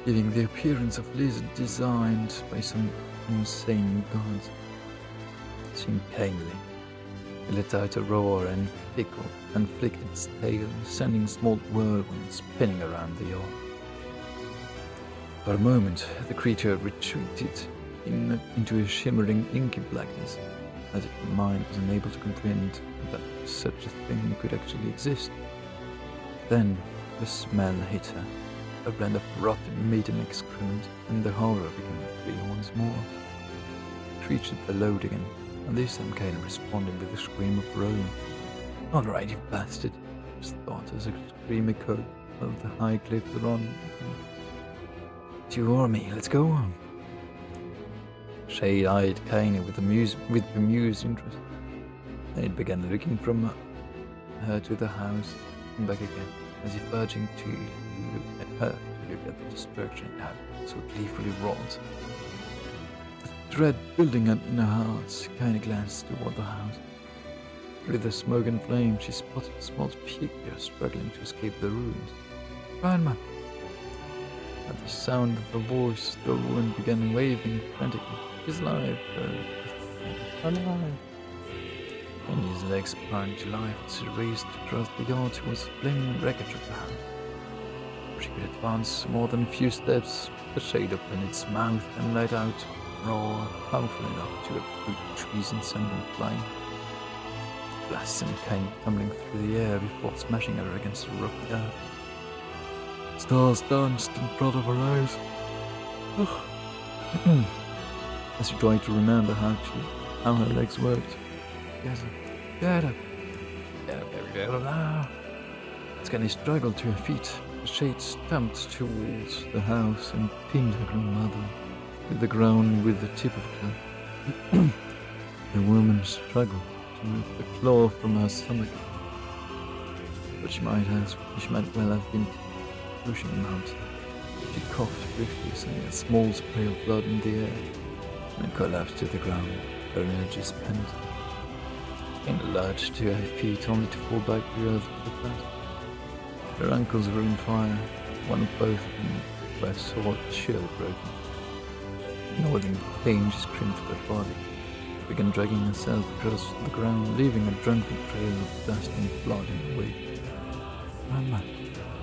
giving the appearance of lizard designed by some insane gods. Seemed plainly. It let out a roar and flicked its tail, sending small whirlwinds spinning around the yard. For a moment, the creature retreated into a shimmering inky blackness, as if the mind was unable to comprehend that such a thing could actually exist. Then the smell hit her, a blend of rotten meat and excrement, and the horror began real once more. The creature bellowed again, and this time Kaine responded with a scream of ruin. "All right, you bastard," his thought as a scream echoed of the high cliff around. "You or me, let's go on." Shade-eyed Kaine with bemused interest. Then it began looking from her to the house and back again, as if urging to look at her to look at the destruction it had so gleefully wrought. With dread building up in her heart, Kaine glanced toward the house. Through the smoke and flame, she spotted a small figure struggling to escape the ruins. "Grandma!" At the sound of her voice, the woman began waving frantically. "He's alive! Alive!" And his legs sprang to life as he raced across the yard towards the flaming wreckage of the house. Before she could advance more tthan a few steps, the shade opened its mouth and let out a roar powerful enough to uproot trees and send them flying. Blasts and came tumbling through the air before smashing her against the rocky earth. Stars danced in front of her eyes. As she tried to remember how her legs worked. Get up, get up now. Scanny struggled to her feet. The shade stamped towards the house and pinned her grandmother to the ground with the tip of a club. The woman struggled to move the claw from her stomach, but she might well have been pushing a mountain. She coughed briefly, sending a small spray of blood in the air, and then collapsed to the ground, her energy spent. Jane lurched to her feet, only to fall back to earth with a crash. Her ankles were on fire, one of both of them were sword shield broken. Ignoring pain, she screamed for her body. She began dragging herself across the ground, leaving a drunken trail of dust and blood in the wake. Grandma,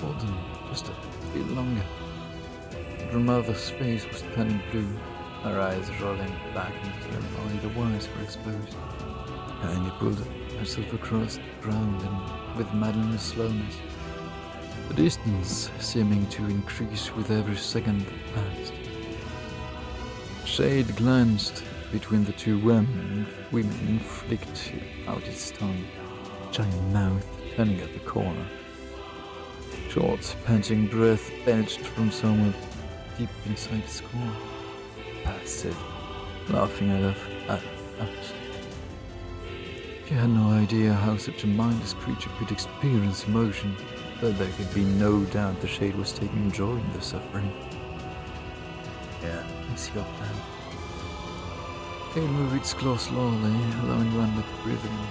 hold on, just a bit longer. Her mother's face was turning blue, her eyes rolling back until only the wires were exposed. Annie pulled herself across the ground and with maddening slowness, the distance seeming to increase with every second that passed. Shade glanced between the two women and flicked out its tongue, giant mouth turning at the corner. Short, panting breath belched from somewhere deep inside its core. Bastard, laughing at us. She had no idea how such a mindless creature could experience emotion, but there could be no doubt the Shade was taking joy in the suffering. Yeah, I see your plan. It moved its claw slowly, allowing Randall to breathe again.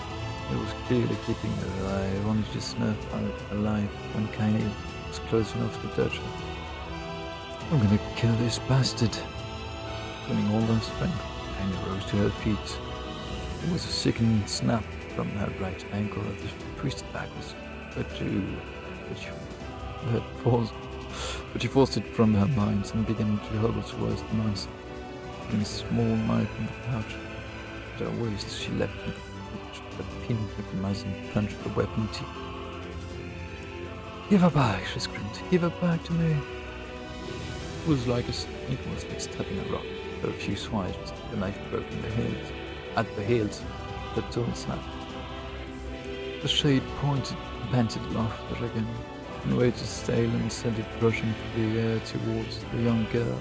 It was clearly keeping her alive, only to snuff out alive when Kaine was close enough to touch her. I'm gonna kill this bastard. Putting all her strength, Kaine rose to her feet. It was a sickening snap from her right ankle as if twisted backwards, but she forced it from her mind and began to hobble towards the monster. Putting a small knife in the pouch at her waist, she leapt and pinned the muzzle and punched the weapon teeth. Give her back, she screamed. Give her back to me. It was like stabbing a rock. For a few swipes, the knife broke at the hilt, the tool snapped. The Shade panted laughter again, and waited stale and sent it rushing through the air towards the young girl.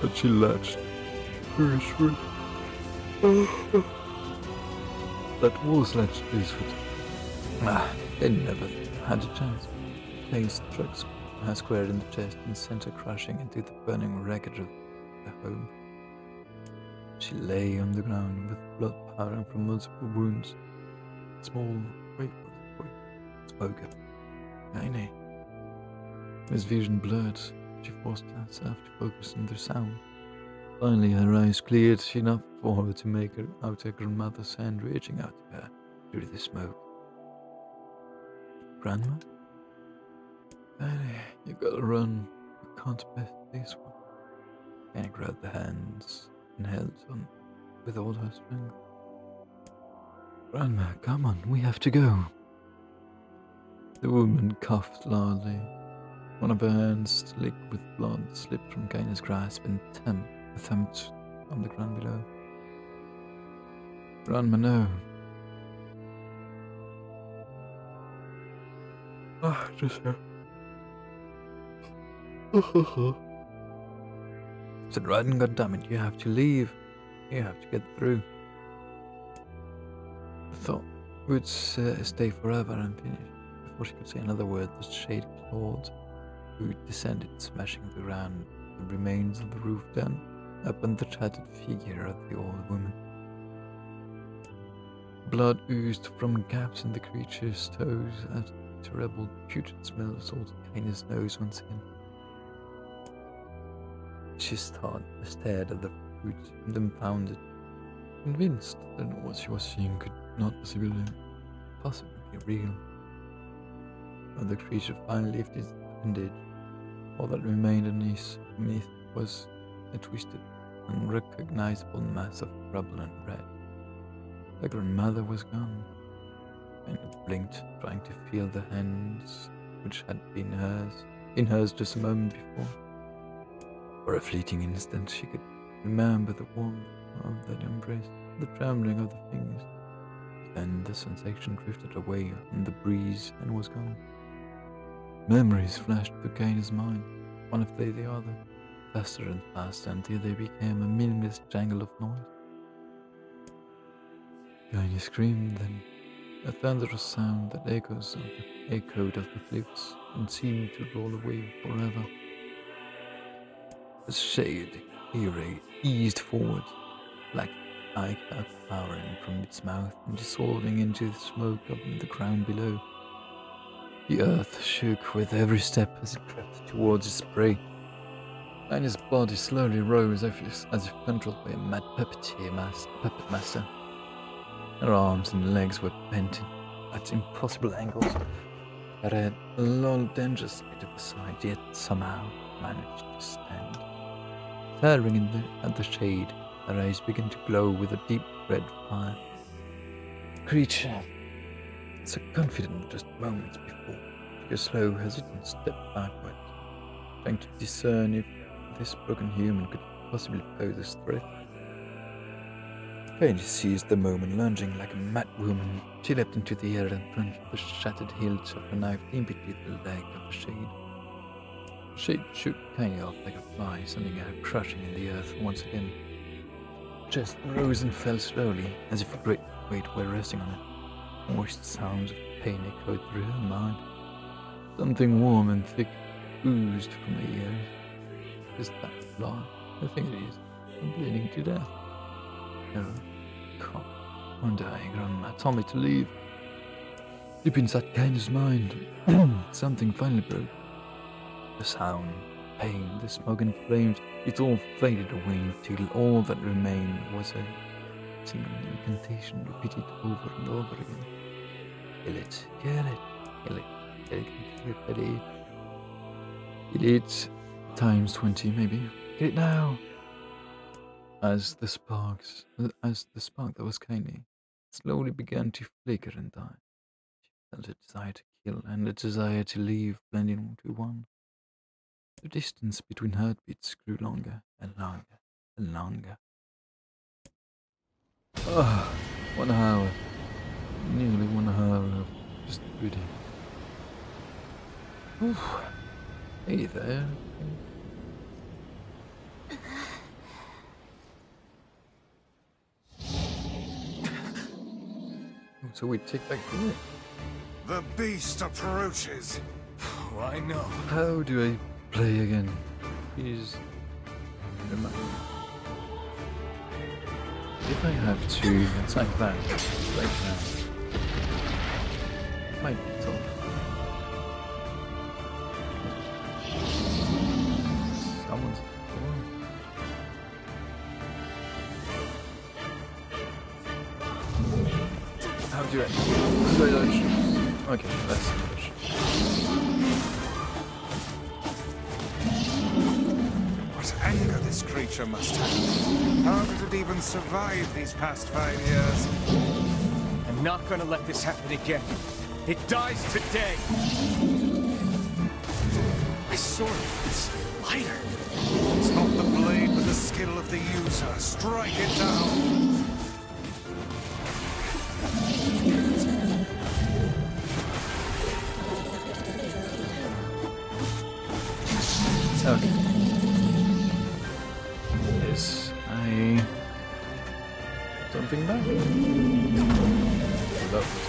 But she lurched. Very sweet. That was latched to his foot. They never had a chance. They struck her square in the chest and sent her crashing into the burning wreckage of the home. She lay on the ground with blood pouring from multiple wounds. Small voice spoke up. Kaine. His vision blurred. She forced herself to focus on the sound. Finally, her eyes cleared enough for her to make out her grandmother's hand reaching out to her through the smoke. Grandma? Kaine, you gotta run. You can't pass this one. Kaine grabbed the hands and held on with all her strength. Grandma, come on, we have to go. The woman coughed loudly. One of her hands, slick with blood, slipped from Kaine's grasp and thumped on the ground below. Grandma, no. Just her. Said Raiden, goddammit, you have to leave. You have to get through. I thought we'd stay forever and finish. Before she could say another word, the Shade clawed. Food descended, smashing the ground, the remains of the roof down, upon the shattered figure of the old woman. Blood oozed from gaps in the creature's toes as a terrible putrid smell assaulted Kaine's nose once again. She stared at the food, dumbfounded, convinced that what she was seeing could not possibly be real. When the creature finally lifted its appendage, all that remained underneath was a twisted, unrecognizable mass of rubble and red. Her grandmother was gone, and it blinked, trying to feel the hands which had been in hers just a moment before. For a fleeting instant, she could remember the warmth of that embrace, the trembling of the fingers. Then the sensation drifted away on the breeze and was gone. Memories flashed through Kaine's mind, one after the other, faster and faster until they became a meaningless jangle of noise. Kaine screamed, then a thunderous sound that echoed of the cliffs and seemed to roll away forever. The shade eased forward, black eye cloud powering from its mouth and dissolving into the smoke on the ground below. The earth shook with every step as it crept towards its prey. Kaine's body slowly rose as if controlled by a mad puppet master. Her arms and legs were bent at impossible angles, her head lolled dangerously to the side, yet somehow managed to stand. Staring at the shade, her eyes began to glow with a deep red fire. The creature, so confident just moments before, took a slow, hesitant step backward, trying to discern if this broken human could possibly pose a threat. Kaine seized the moment, lunging like a mad woman. She leapt into the air and plunged the shattered hilt of her knife deep between the leg of the shade. The shade shook Kaine off like a fly, sending her crushing in the earth once again. Her chest rose and fell slowly, as if a great weight were resting on it. Moist sounds of pain echoed through her mind. Something warm and thick oozed from her ears. Is that blood? I think it is. I'm bleeding to death. No, come. One diagram told me to leave. Deep inside Kaine's mind, something finally broke. The sound, pain, the smoke and flames, it all faded away until all that remained was a single incantation repeated over and over again. Kill it, kill it, kill it, kill it, kill it, kill it. Kill it times 20 maybe. Kill it now. As the spark that was Kaine slowly began to flicker and die, she felt a desire to kill and a desire to leave blending into one. The distance between heartbeats grew longer and longer and longer. 1 hour. Nearly 1 hour of just brooding. Hey there. So we take back the win. The beast approaches. I know. How do I play again? Please remind me. If I have to attack that right now, it might be tough. Someone's How do I dodge? Okay, that's dodge. What anger this creature must have. How did it even survive these past 5 years? I'm not gonna let this happen again. It dies today. My sword is lighter. It's not the blade, but the skill of the user. Strike it down. Okay. Yes, I... something back. That was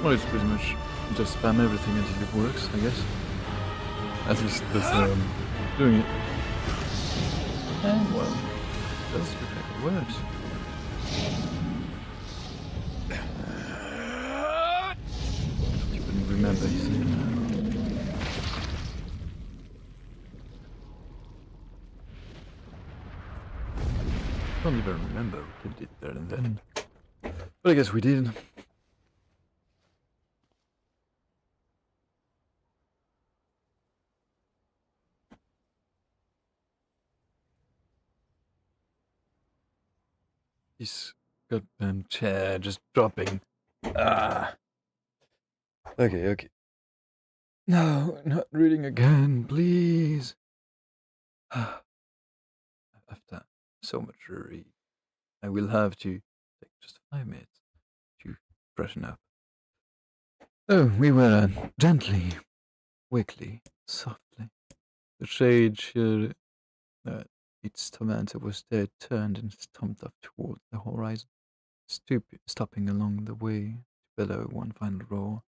well, it's pretty much just spam everything until it works, I guess. At least that's doing it. And well, it does look like it works. You wouldn't remember, you see. Don't even remember we killed it there and then. But I guess we did. This goddamn chair just dropping. Ah. Okay. No, not reading again, please. After so much to read, I will have to take just 5 minutes to freshen up. Oh, we were gently, quickly, softly. The shade showed that its tormentor was dead, turned and stumped up toward the horizon, stopping along the way to bellow one final roar.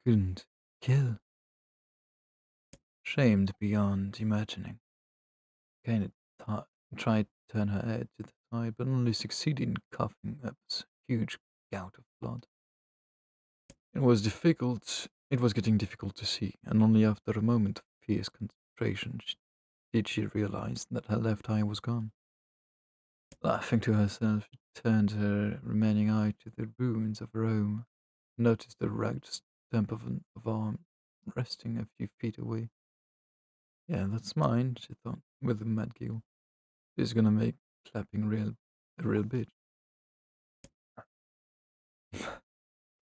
Couldn't kill. Shamed beyond imagining, Kane tried to turn her head to the side, but only succeeded in coughing up a huge gout of blood. It was difficult. It was getting difficult to see, and only after a moment of fierce concentration did she realize that her left eye was gone. Laughing to herself, she turned her remaining eye to the ruins of Rome, noticed the ragged stump of arm resting a few feet away. Yeah, that's mine, she thought, with a mad giggle. She's gonna make clapping a real bitch.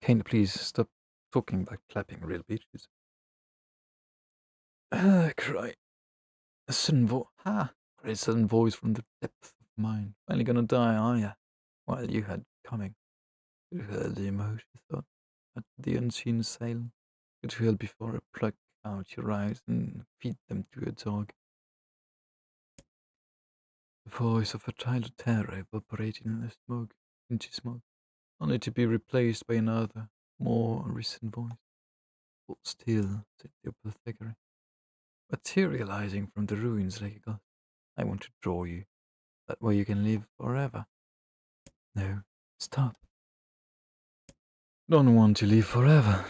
Can you please stop talking about clapping real bitches? Cry. A sudden cried a sudden voice from the depth of mine. Finally gonna die, are ya? While you had coming. Could feel the emotion, thought, at the unseen assailant. Could feel before I pluck out your eyes and feed them to a dog. The voice of a childhood terror evaporated in the smoke, into smoke, only to be replaced by another, more recent voice. Hold still, said the apothecary, materializing from the ruins like a ghost. I want to draw you. That way you can live forever. No, stop. Don't want to live forever.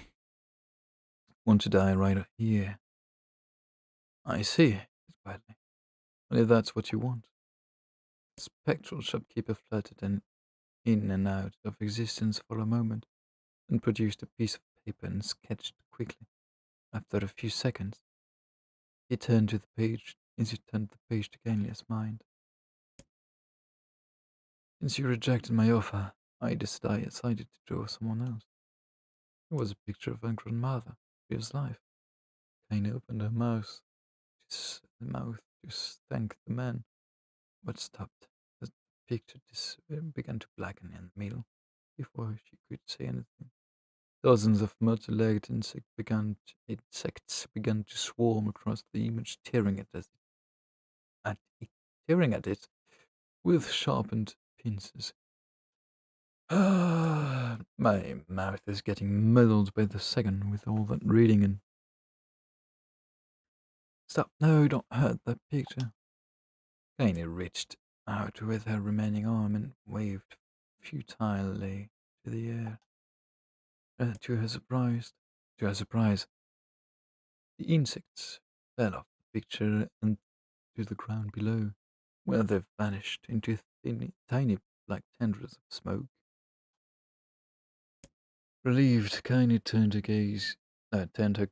Want to die right here. I see, said quietly. And if that's what you want. The spectral shopkeeper fluttered in and out of existence for a moment, and produced a piece of paper and sketched quickly. After a few seconds, he turned to the page. As he turned the page to Gainlia's mind. Since you rejected my offer, I decided to draw someone else. It was a picture of her grandmother, previous life. Kaine opened her mouth, to thank the man, but stopped as the picture began to blacken in the middle before she could say anything. Dozens of multi-legged insects began to swarm across the image, tearing at it with sharpened pincers. My mouth is getting muddled by the second with all that reading and. Stop, no, don't hurt that picture. Kaine reached out with her remaining arm and waved futilely to the air. To her surprise, the insects fell off the picture and to the ground below, where they vanished into tiny black tendrils of smoke. Relieved, Kaine turned her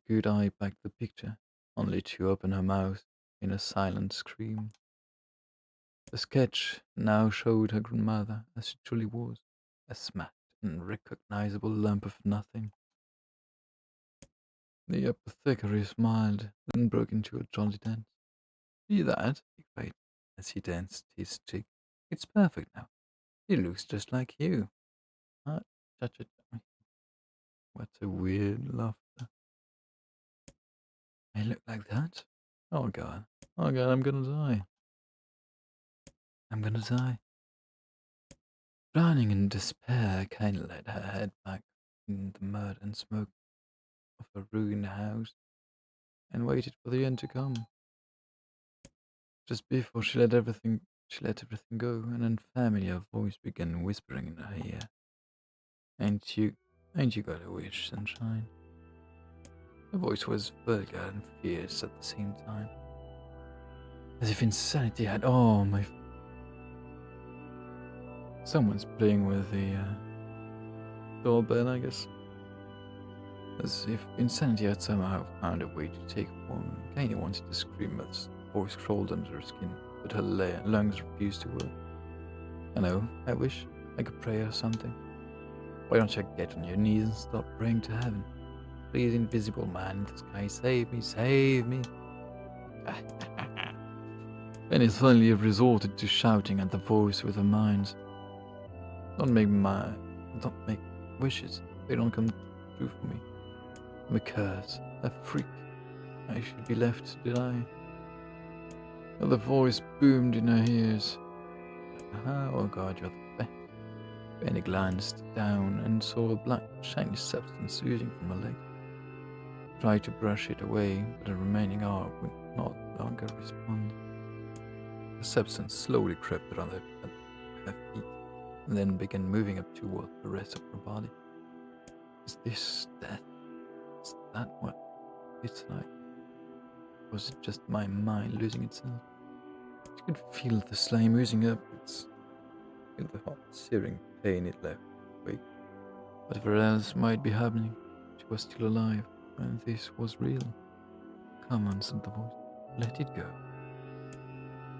good eye back to the picture, only to open her mouth in a silent scream. The sketch now showed her grandmother as she truly was, a smashed and recognizable lump of nothing. The apothecary smiled, then broke into a jolly dance. See that? He cried, as he danced his cheek. It's perfect now. He looks just like you. Ah, cha-cha-cha. What a weird laughter. I look like that? Oh god. Oh god, I'm gonna die. I'm gonna die. Drowning in despair, Kaine laid her head back in the mud and smoke of a ruined house and waited for the end to come. Just before she let everything go, an unfamiliar voice began whispering in her ear. Ain't you got a wish, sunshine? The voice was vulgar and fierce at the same time. As if insanity had, oh my. Someone's playing with the doorbell, I guess. As if insanity had somehow found a way to take form. Kaine wanted to scream as the voice crawled under her skin, but her lungs refused to work. I know, I wish I could pray or something. Why don't you get on your knees and start praying to heaven? Please, invisible man in the sky, save me, save me. Penny finally resorted to shouting at the voice with her minds. Don't make wishes. They don't come true for me. I'm a curse, a freak. I should be left to die. The voice boomed in her ears. Oh God, you're the best. Penny glanced down and saw a black, shiny substance oozing from her leg. Tried to brush it away, but the remaining arm would not longer respond. The substance slowly crept around her feet, and then began moving up toward the rest of her body. Is this death? Is that what it's like? Was it just my mind losing itself? She could feel the slime oozing upwards, feel the hot, searing pain it left wake. Whatever else might be happening, she was still alive, and this was real. Come on, said the voice. Let it go.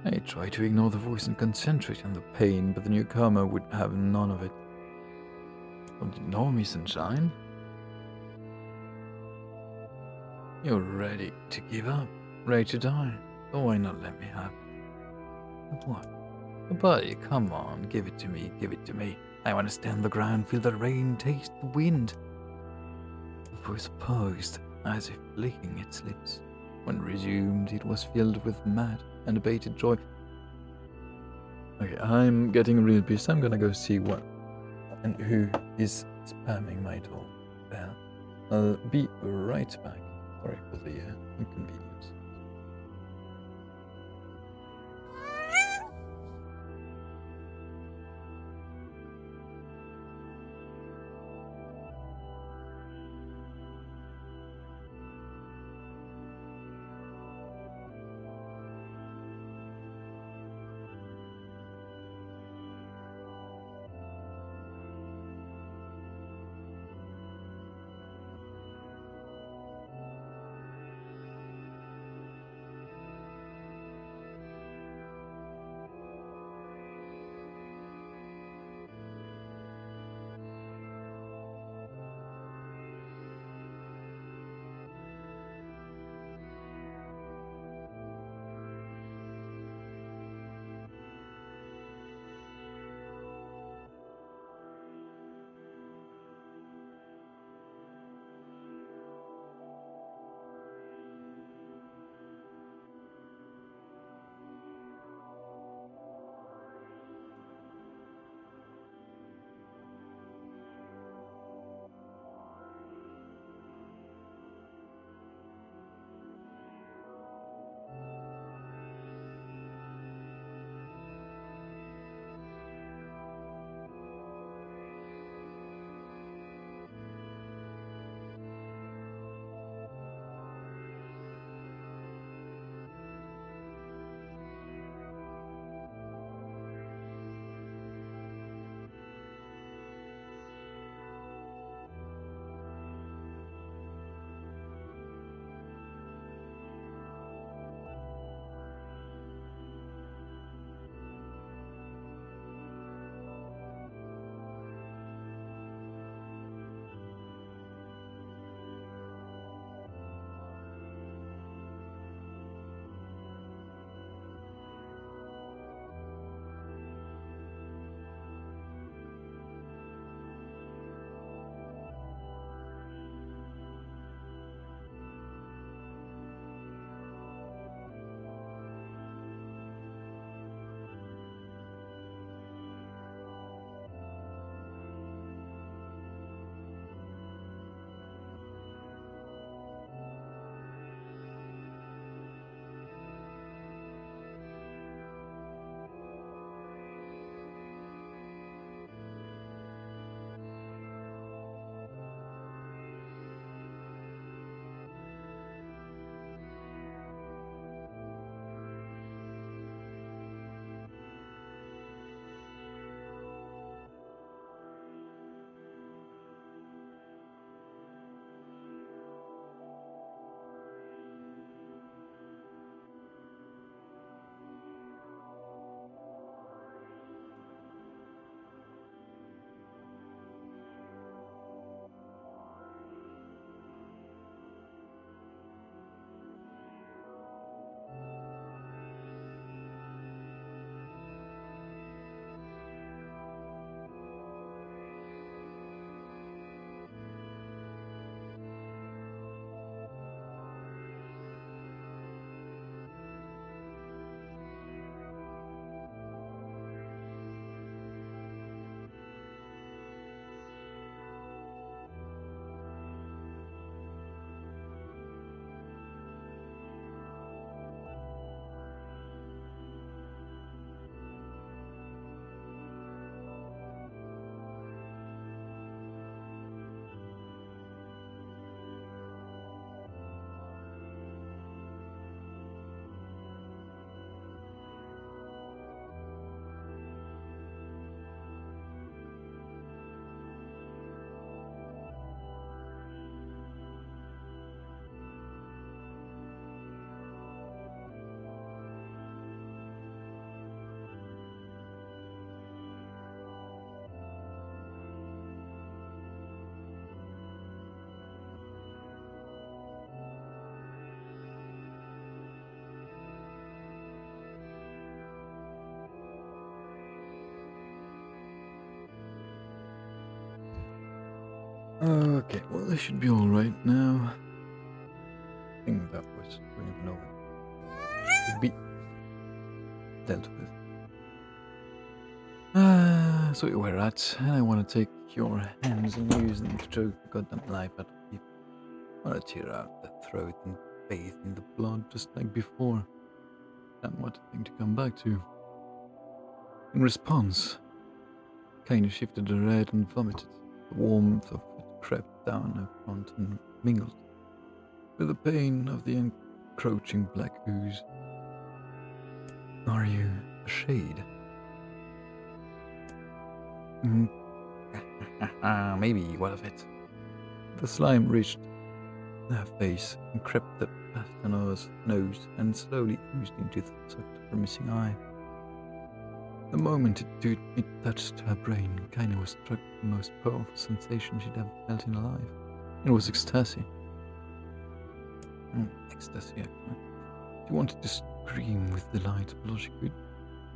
I tried to ignore the voice and concentrate on the pain, but the newcomer would have none of it. Don't you know me, sunshine? You're ready to give up, ready to die. So why not let me have it? What? Buddy, come on, give it to me, give it to me. I want to stand on the ground, feel the rain, taste the wind. The voice paused, as if licking its lips. When resumed, it was filled with mad and abated joy. Okay, I'm getting real pissed. I'm gonna go see what and who is spamming my door bell. I'll be right back. Sorry for the inconvenience. Okay, well, this should be alright now. I think that was going nowhere. Should be dealt with. So you were at, and I want to take your hands and use them to choke the goddamn life out of you. I want to tear out the throat and bathe in the blood just like before. And what a thing to come back to. In response, Kaine shifted her head and vomited. The warmth of it crept down her front and mingled with the pain of the encroaching black ooze. Are you a shade? Maybe, what of it? The slime reached her face and crept up past her nose and slowly oozed into the socket of her missing eye. The moment it touched her brain, Kaine was struck with the most powerful sensation she'd ever felt in her life. It was ecstasy. Ecstasy, actually. She wanted to scream with delight, but all she could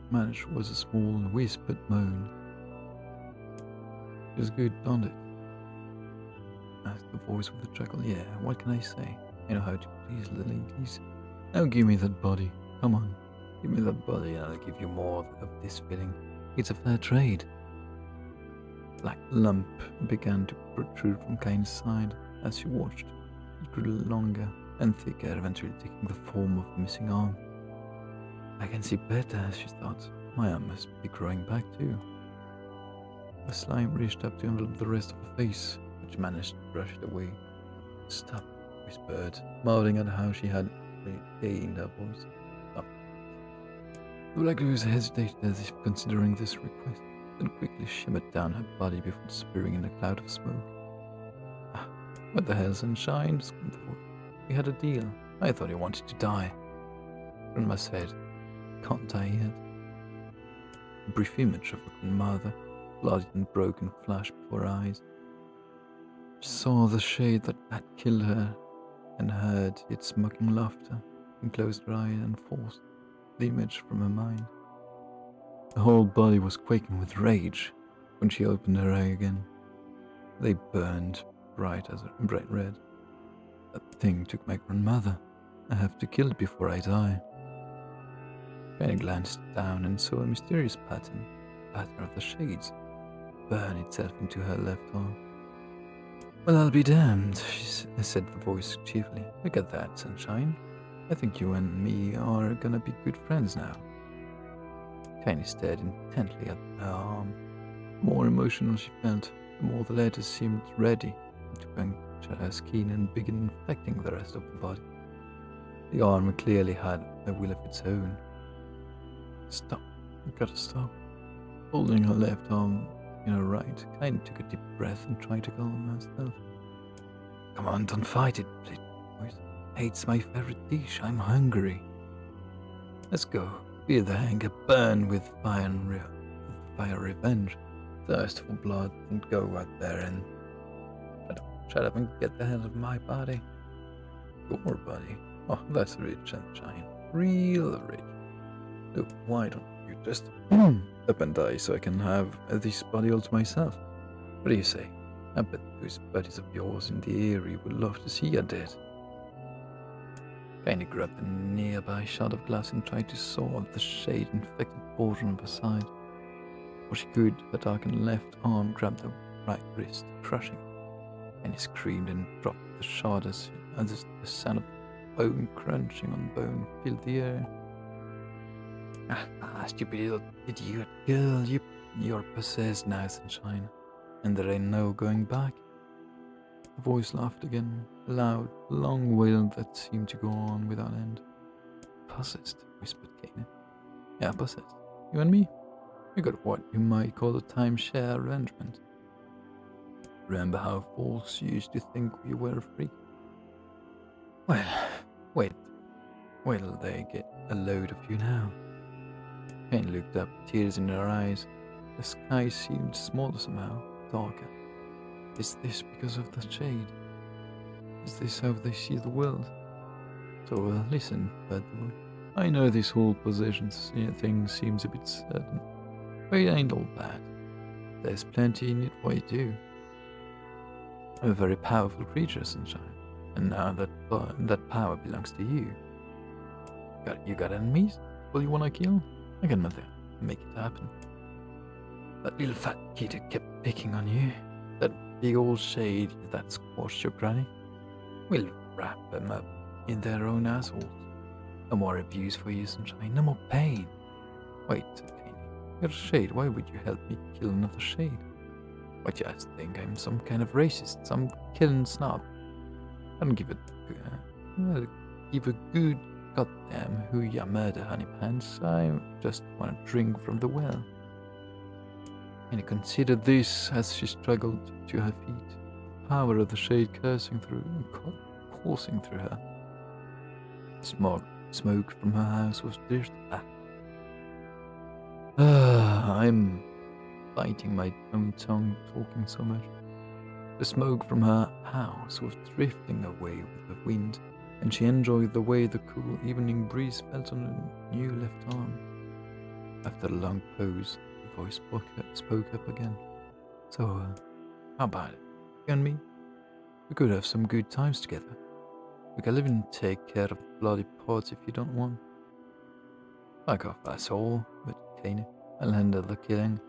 manage was a small, whispered moan. It was good, don't it? Asked the voice with a chuckle. Yeah, what can I say? I know how to please the ladies. Now give me that body. Come on. Give me that body and I'll give you more of this feeling. It's a fair trade. A black lump began to protrude from Kaine's side as she watched. It grew longer and thicker, eventually taking the form of a missing arm. I can see better, she thought. My arm must be growing back too. The slime reached up to envelop the rest of her face, but she managed to brush it away. Stop, whispered, marveling at how she had regained her voice. Stop. The black ooze hesitated as if considering this request, then quickly shimmered down her body before disappearing in a cloud of smoke. Ah, what the hell, sunshine? Screamed the voice. We had a deal. I thought you wanted to die. Grandma said, can't die yet. A brief image of her grandmother, bloodied and broken, flashed before her eyes. She saw the shade that had killed her and heard its mocking laughter, and closed her eye and forced the image from her mind. Her whole body was quaking with rage when she opened her eye again. They burned bright red. That thing took my grandmother. I have to kill it before I die. Kaine glanced down and saw a mysterious pattern of the shades, burn itself into her left arm. Well, I'll be damned, said the voice cheerfully. Look at that, sunshine. I think you and me are gonna be good friends now. Kaine stared intently at her arm. The more emotional she felt, the more the letters seemed ready to puncture her skin and begin infecting the rest of the body. The arm clearly had a will of its own. Stop. You gotta stop. Holding her left arm in her right, Kaine took a deep breath and tried to calm herself. Come on, don't fight it, please. It's my favorite dish. I'm hungry. Let's go. Feel the anger burn with fire revenge. Thirst for blood, and go out there and shut up and get the hell out of my body. Your body? Oh, that's rich, sunshine. Real rich. Look, why don't you just up and die so I can have this body all to myself? What do you say? I bet those buddies of yours in the area would love to see you dead. Kaine grabbed a nearby shard of glass and tried to saw off the shade-infected portion of her side. Before she could, her darkened left arm grabbed her right wrist, crushing it. Kaine screamed and dropped the shard as the sound of bone crunching on bone filled the air. Stupid little idiot girl, you're possessed now, sunshine, and there ain't no going back. The voice laughed again, a loud, long wail that seemed to go on without end. Possessed, whispered Kaine. Yeah, possessed. You and me? We got what you might call a timeshare arrangement. Remember how folks used to think we were free? Well, wait till they get a load of you now. Kaine looked up, tears in her eyes. The sky seemed smaller somehow, darker. Is this because of the shade? Is this how they see the world? So listen, bad boy. I know this whole possession thing seems a bit certain, but it ain't all bad. There's plenty in it for you too. I'm a very powerful creature, Sunshine. And now that power belongs to you. You got enemies? Will you wanna kill? I can make it happen. That little fat kid who kept picking on you. That big old shade that squashed your granny. We'll wrap them up in their own assholes. No more abuse for you, Sunshine. No more pain. Wait, Katie. You're a shade. Why would you help me kill another shade? What, you guys think I'm some kind of racist, some killing snob? I don't give a good goddamn who ya murder, honey pants. I just want to drink from the well. And he considered this as she struggled to her feet, the power of the shade coursing through her. Smoke from her house was drifting. I'm biting my own tongue talking so much. The smoke from her house was drifting away with the wind, and she enjoyed the way the cool evening breeze felt on her new left arm. After a long pause, the voice spoke up again. So, how about it? You and me? We could have some good times together. We can even take care of the bloody pots if you don't want. Fuck off, asshole, but Kane, I'll handle the killing.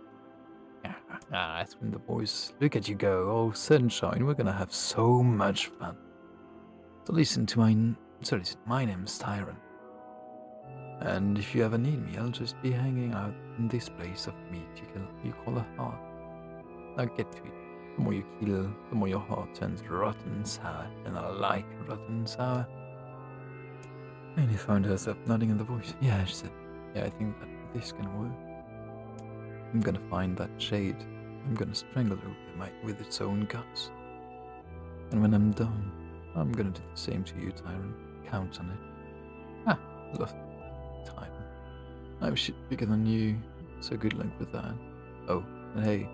That's when the voice, look at you go, oh Sunshine, we're gonna have so much fun. So listen, my name's Tyron. And if you ever need me, I'll just be hanging out in this place of meat you call a heart. Now get to it. The more you kill, the more your heart turns rotten and sour, and I like rotten and sour. Amy found herself nodding in the voice. Yeah, she said. Yeah, I think that this can work. I'm gonna find that shade. I'm gonna strangle it with its own guts. And when I'm done, I'm gonna do the same to you, Tyron. Count on it. Love Tyron. I'm shit bigger than you, so good luck with that. Oh, and hey,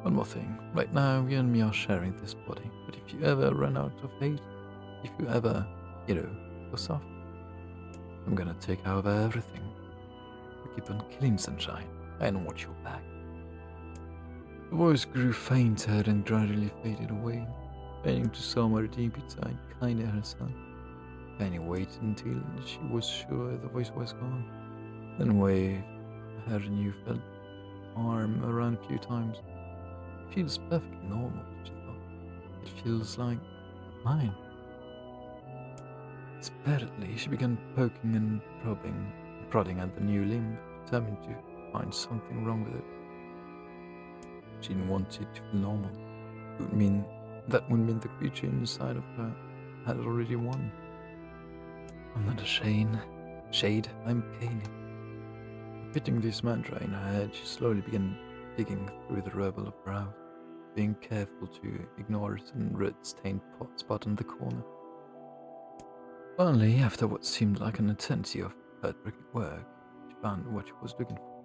one more thing. Right now, you and me are sharing this body, but if you ever run out of hate, if you ever, go soft, I'm gonna take over everything. You keep on killing, Sunshine, and watch your back. The voice grew fainter and gradually faded away, fading to somewhere deep inside Kaine herself. Kaine waited until she was sure the voice was gone, then waved her new felt arm around a few times. It feels perfectly normal, she thought. It feels like mine. Desperately, she began poking and prodding at the new limb, determined to find something wrong with it. She didn't want it to feel normal. That would mean the creature inside of her had already won. I'm not a shade, I'm Kaine. Repeating this mantra in her head, she slowly began digging through the rubble of her house, being careful to ignore a certain red-stained spot in the corner. Finally, after what seemed like an eternity of heartbreaking work, she found what she was looking for.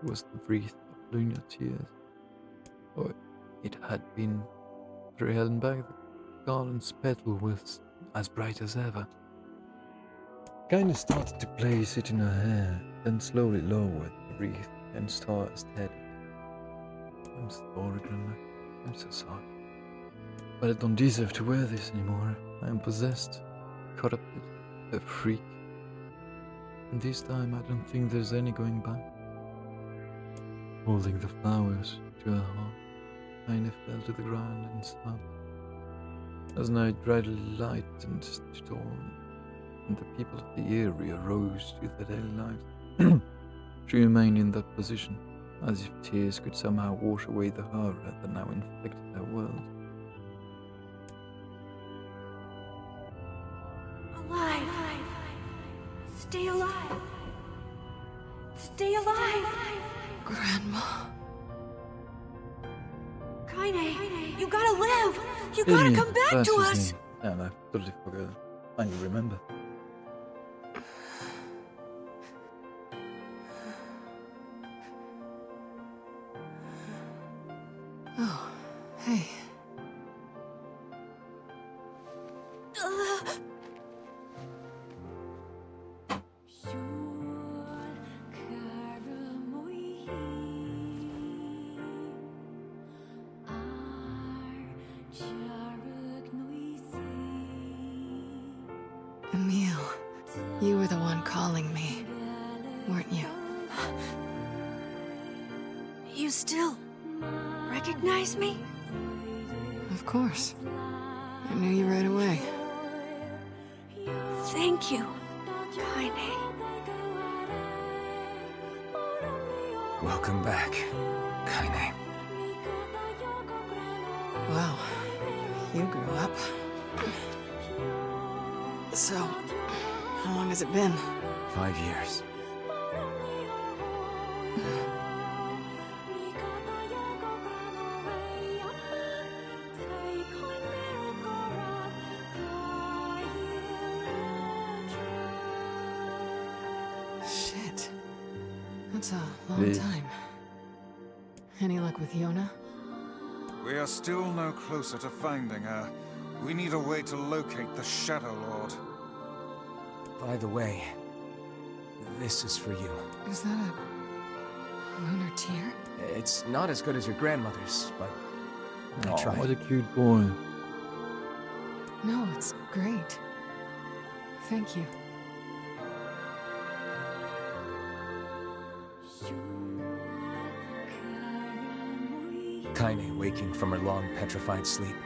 It was the wreath of lunar tears. Or it had been very held back. The garland's petal was as bright as ever. Kaine started to place it in her hair, then slowly lowered the wreath and stared. I'm sorry, Grandma. I'm so sorry. But I don't deserve to wear this anymore. I am possessed, corrupted, a freak. And this time I don't think there's any going back. Holding the flowers to her heart, Kaine fell to the ground and sobbed. As night gradually lightened to dawn, and the people of the area rose to their daily lives, she remained in that position, as if tears could somehow wash away the horror that now infected her world. Alive! Stay alive! Stay alive! Grandma. Kaine, you gotta live! You gotta come back to us! Yeah, I totally forgot. I remember. Oh, hey. calling me, weren't you? You still recognize me? Of course. I knew you right away. Thank you, Kaine. Welcome back, Kaine. Wow, you grew up. So, how long has it been? 5 years. Shit. That's a long Please. time. Any luck with Yona? We are still no closer to finding her. We need a way to locate the Shadow Lord. By the way, this is for you. Is that a lunar tear? It's not as good as your grandmother's, but I Oh, tried. what a cute boy. No, it's great. Thank you. Kaine waking from her long petrified sleep.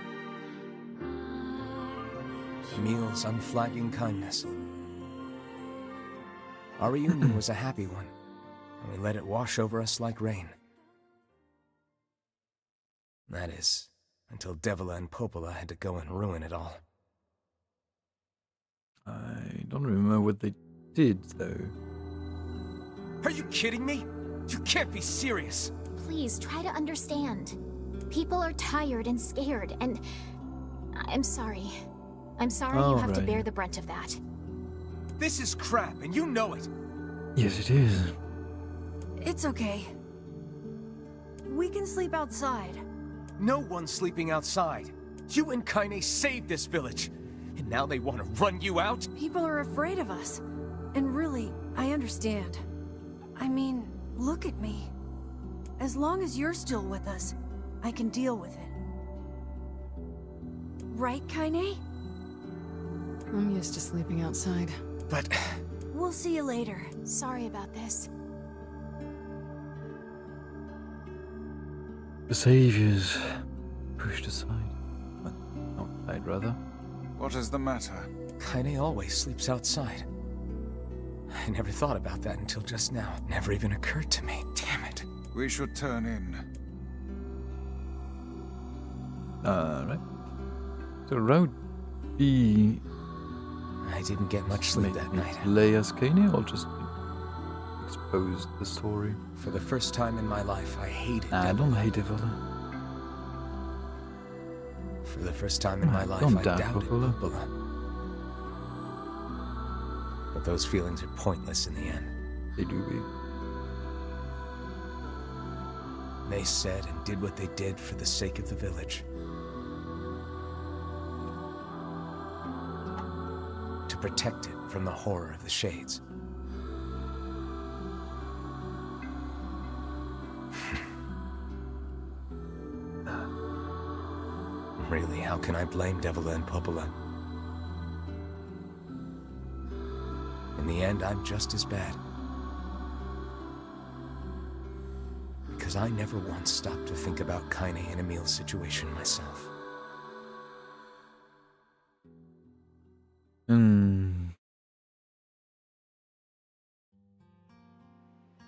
Emil's unflagging kindness. Our reunion was a happy one, and we let it wash over us like rain. That is, until Devila and Popola had to go and ruin it all. I don't remember what they did, though. Are you kidding me? You can't be serious! Please try to understand. People are tired and scared, and I'm sorry. I'm sorry you have to Alright. bear the brunt of that. This is crap, and you know it! Yes, it is. It's okay. We can sleep outside. No one's sleeping outside. You and Kaine saved this village, and now they want to run you out? People are afraid of us. And really, I understand. I mean, look at me. As long as you're still with us, I can deal with it. Right, Kaine? I'm used to sleeping outside. But We'll see you later. Sorry about this. The saviors pushed aside. Outside, rather. What is the matter? Kaine always sleeps outside. I never thought about that until just now. Never even occurred to me. Damn it. We should turn in. Alright. So Route B I didn't get much sleep that maybe night. lay as Kaine or just expose the story? For the first time in my life, I hated I Devil. don't hate Devila. For the first time in my life, Don't I doubt doubted Popola. Popola. But those feelings are pointless in the end. They do be. They said and did what they did for the sake of the village. To protect it from the horror of the Shades. Really, how can I blame Devila and Popola? In the end, I'm just as bad. Because I never once stopped to think about Kaine and Emil's situation myself.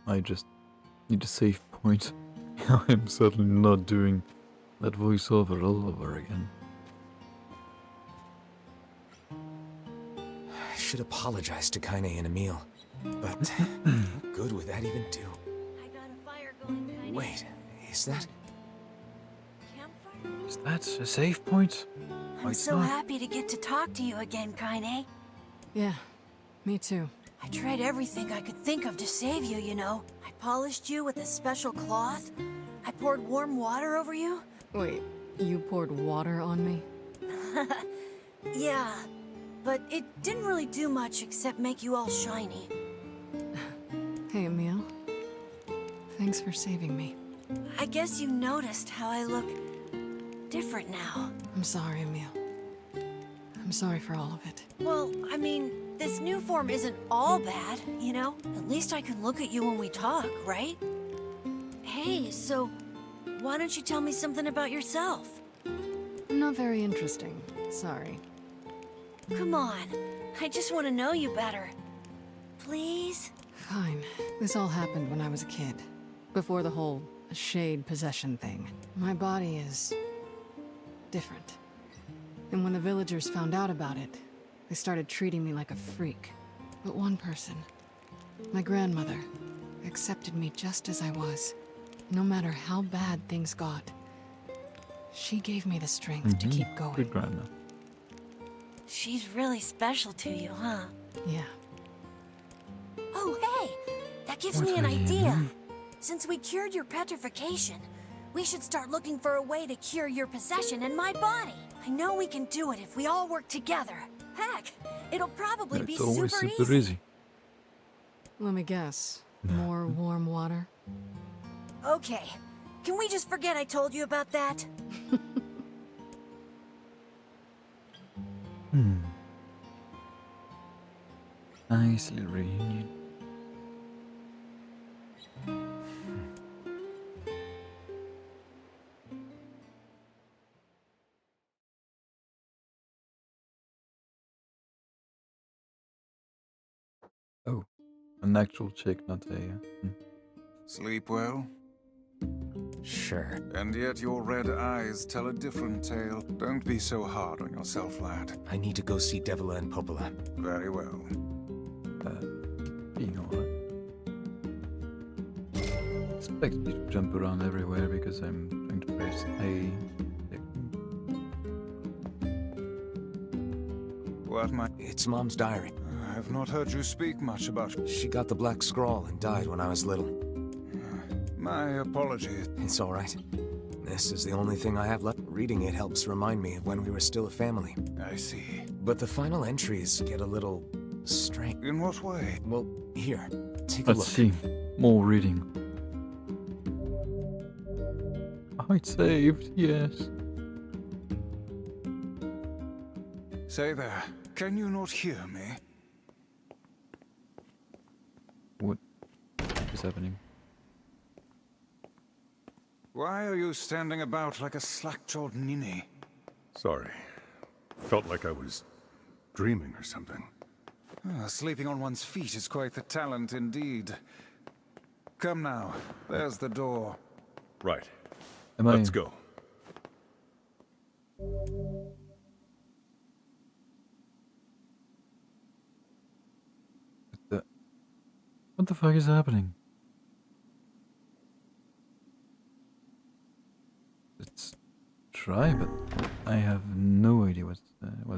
I just need a save point. I'm certainly not doing that voiceover all over again. I should apologize to Kaine and Emil, but what good would that even do? I got a fire going, Kaine. Wait, is that? Campfire? Is that a save point? I'm it's so not. happy to get to talk to you again, Kaine. Yeah, me too. I tried everything I could think of to save you, you know. I polished you with a special cloth. I poured warm water over you. Wait, you poured water on me? Yeah, but it didn't really do much except make you all shiny. Hey, Emil. Thanks for saving me. I guess you noticed how I look different now. I'm sorry, Emil. I'm sorry for all of it. Well, I mean, This new form isn't all bad, you know? At least I can look at you when we talk, right? Hey, so why don't you tell me something about yourself? Not very interesting. Sorry. Come on, I just want to know you better. Please? Fine. This all happened when I was a kid. Before the whole shade possession thing. My body is different. And when the villagers found out about it, they started treating me like a freak. But one person, my grandmother, accepted me just as I was. No matter how bad things got. She gave me the strength to keep going. Good grandma. She's really special to you, huh? Yeah. Oh, hey! That gives me an idea. Since we cured your petrification, we should start looking for a way to cure your possession in my body. I know we can do it if we all work together. Heck, it'll probably be It's always super super easy. Let me guess. More warm water? Okay. Can we just forget I told you about that? Nice little reunion. Oh, an actual chick, not a... Sleep well? Sure. And yet your red eyes tell a different tale. Don't be so hard on yourself, lad. I need to go see Devila and Popola. Very well. being alright. Expect me to jump around everywhere because I'm trying to press A. What, my... It's Mom's diary. I have not heard you speak much about... She got the black scrawl and died when I was little. My apologies. It's all right. This is the only thing I have left. Reading it helps remind me of when we were still a family. I see. But the final entries get a little strange. In what way? Well, here, take a Let's look. see. More reading. I saved, yes. Say there, can you not hear me? What is happening? Why are you standing about like a slack-jawed ninny? Sorry. Felt like I was dreaming or something. Sleeping on one's feet is quite the talent indeed. Come now, there's the door. Right. Am I... Let's go. What the fuck is happening? Let's try, but I have no idea what's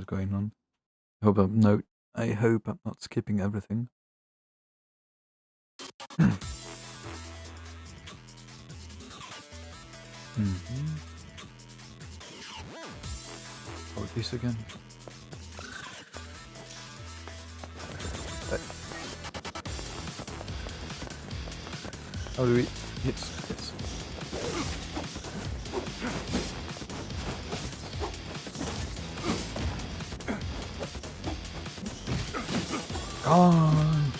going on. I hope I'm not skipping everything. Oh, this again. How do we hit this? Come on!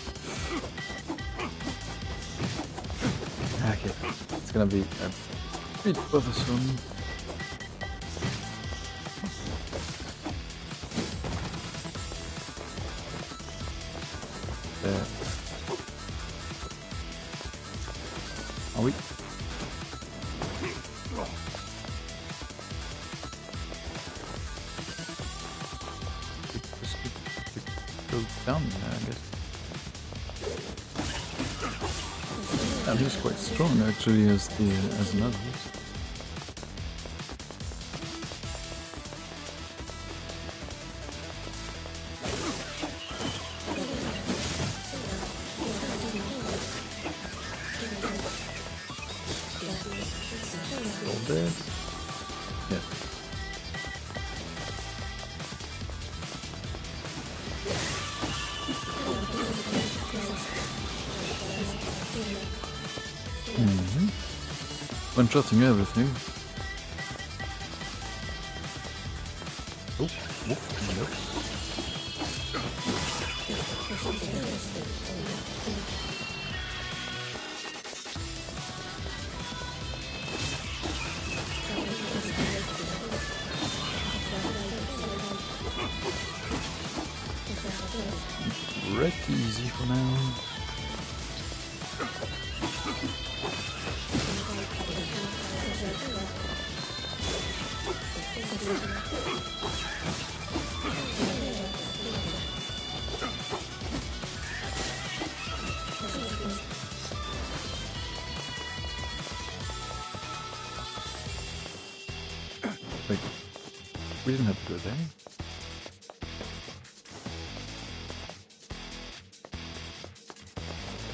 Okay, it's gonna be a bit bothersome. There. Are we? Just go down there, I guess. And he's quite strong actually as another. All dead? Yeah. One-shotting everything. Oh, nope. pretty easy for now. Wait, we didn't have to go there.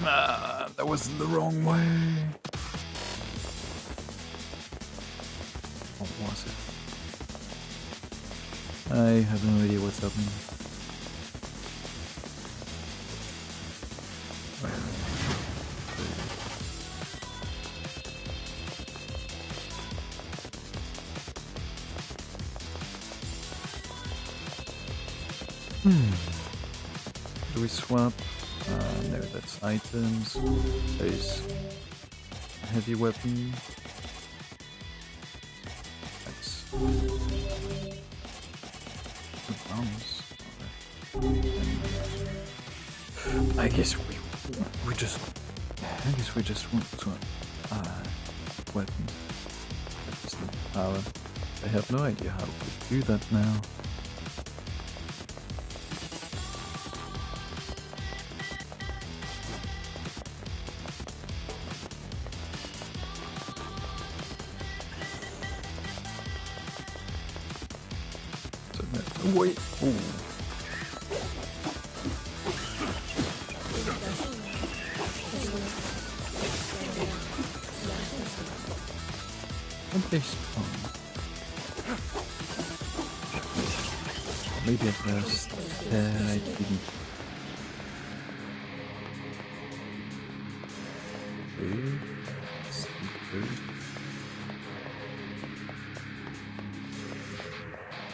Ah, that was the wrong way. What was it? I have no idea what's happening. Do we swap? No, that's items. There's a heavy weapon. That's bombs. I guess we just want to swap weapons. That's the power. I have no idea how to do that now. Wait. Ooh. When they spawn? Maybe at first I didn't.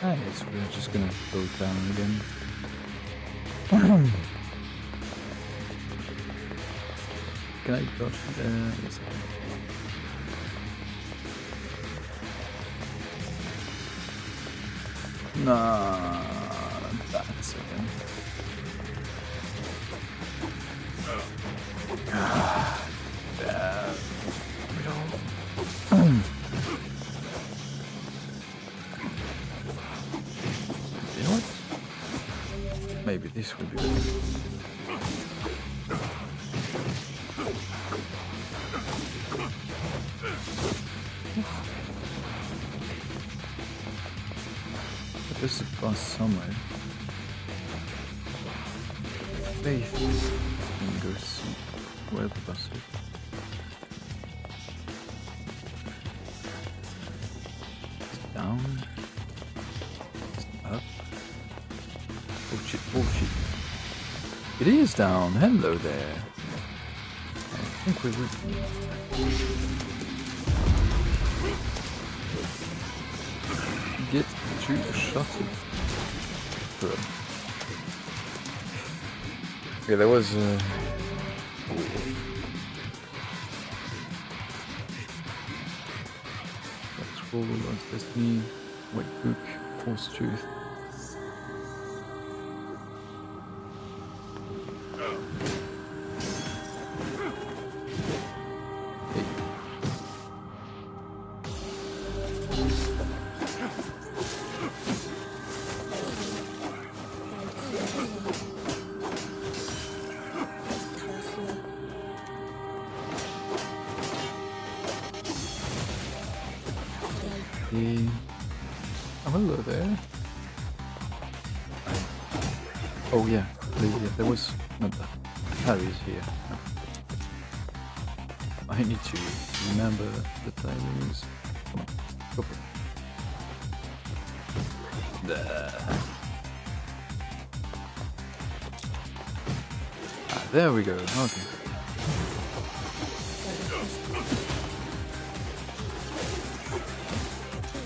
I guess we're just gonna go down again. Can I dodge there? Yes, I can. Nah, that's again. You know what? Maybe this will be better. There's a bus somewhere. Faith. Let me go see where the bus is. It's down. It's up. Oh shit, oh shit. It is down. Hello there. I think we would. Get to shot it. Okay, there was That's full of destiny, white book, false truth. Oh, hello there. Oh yeah, there was no, Harry's here. I need to remember the timings. Come on, go for it. There we go. Okay.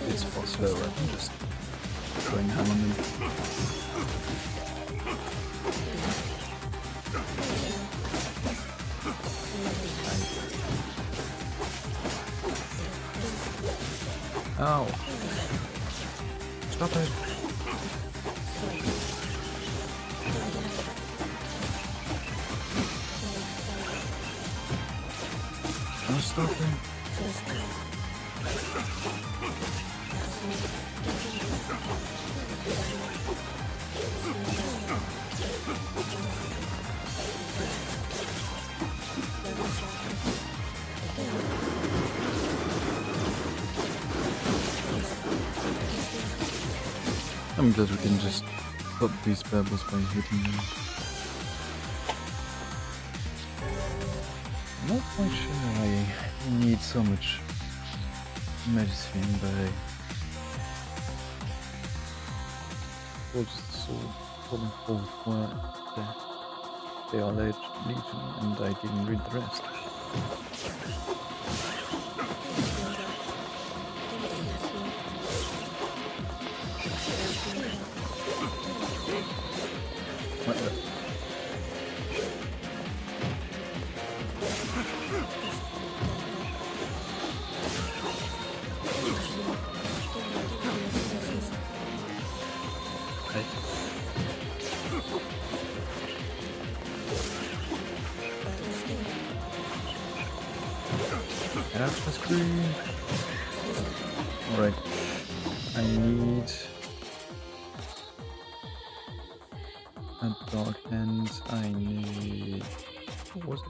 It's possible I can just try and ham on them. Ow. Stop it. Okay. I'm glad we can just pop these pebbles by hitting them. Not quite sure I need so much medicine, but I was so falling forward for they are legion and I didn't read the rest. What the? Get out the screen. Alright. I need a dog hand. I need. What was it?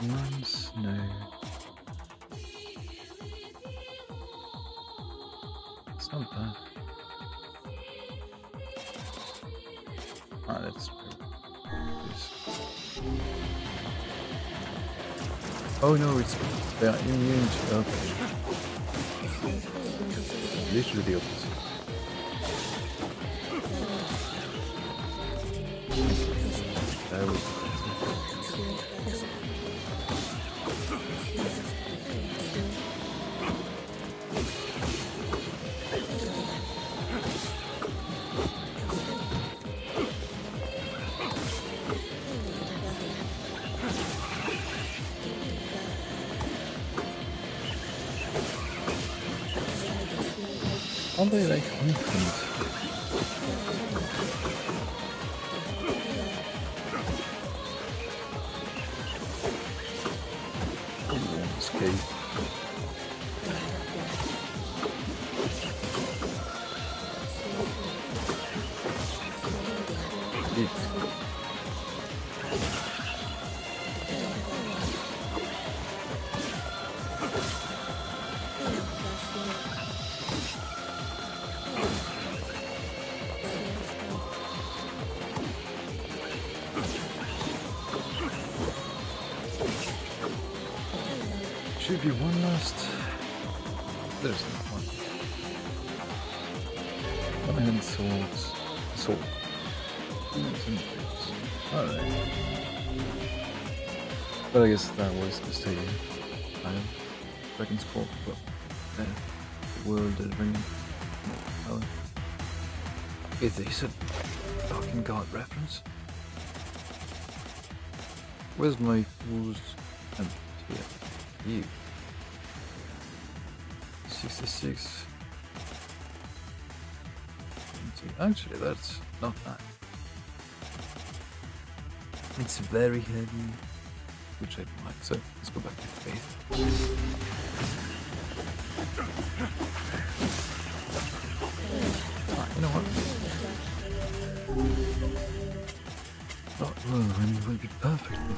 Months? No. It's not bad. Ah, let's this. Oh no, it's they are immune to literally the opposite. There we go. Aren't they like infants? Escape. Should be one last. There's not one. One hand swords. Sword. Alright. But I guess that was the stay. Dragon's Court, but the world is ringing. Oh. Is this a fucking god reference? Where's my fools? And here. You. 66. Actually, that's not bad. It's very heavy, which I don't like, so let's go back to faith. You know what? Oh, well, I mean, we'll be perfect with it.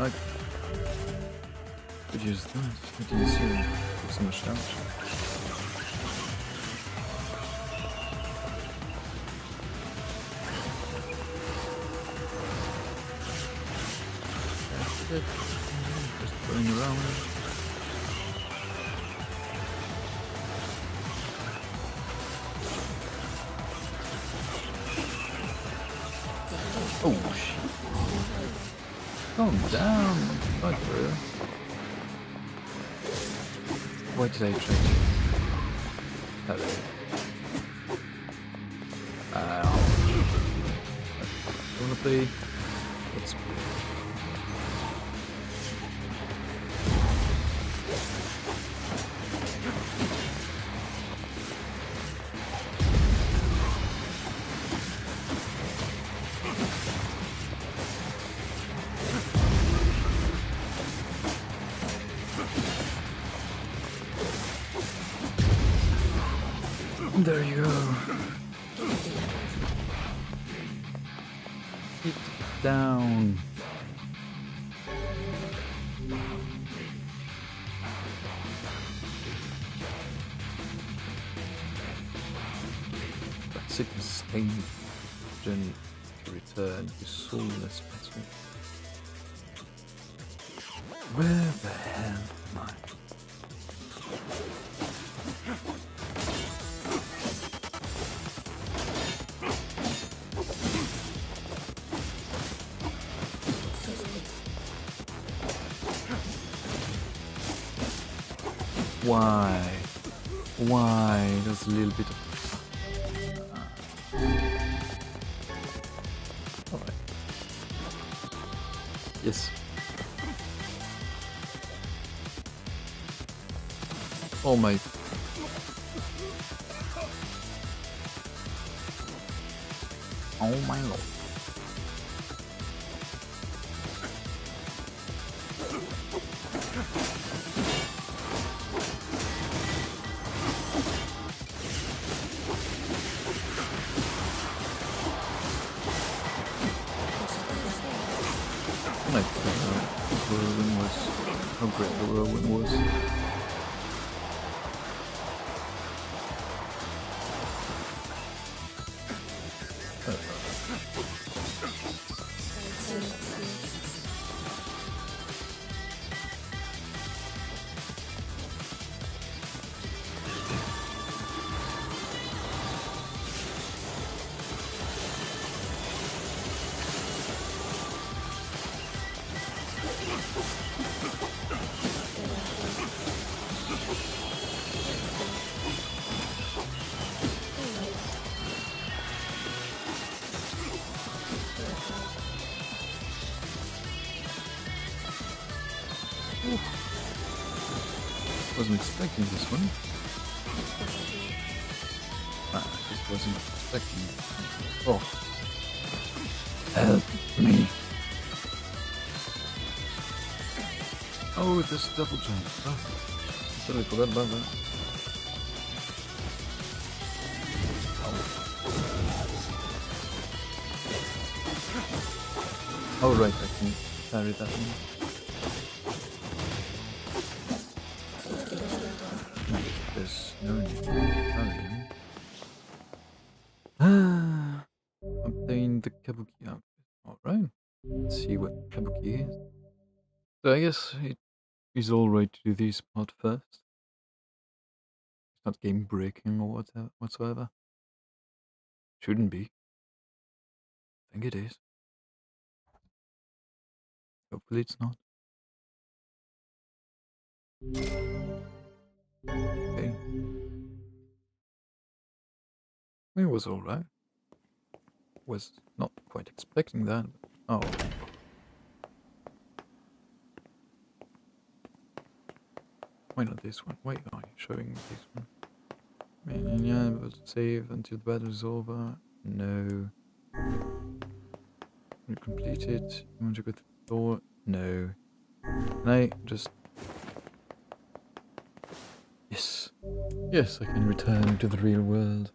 I could use that. I didn't see it. Took so much damage. That's it. Just going around. Oh shit. Calm down, fuck, bro. Why did I try to? Hello. they? That's there you go. Get down. That sickness stained journey to return to soulless battle. Where the hell am I? Why? Why? There's a little bit of... Alright. Yes. Oh my... Oh my lord. I forgot whirlwind was, how great the whirlwind was. Wasn't expecting this one. I just wasn't expecting it. Oh. Help me. Oh, this double jump. Oh. Totally forgot about that. Oh, right, I can carry that one. There's no need to carry him. Obtain the Kabuki outfit. Alright. Let's see what Kabuki is. So I guess it is alright to do this part first. It's not game breaking or whatsoever. Shouldn't be. I think it is. Hopefully it's not. Okay. It was alright. Was not quite expecting that. Oh. Why not this one? Why are you showing this one? Yeah, but save until the battle is over. No. You complete it. You want to go to the door? No. Can I just... Yes. Yes, I can return to the real world.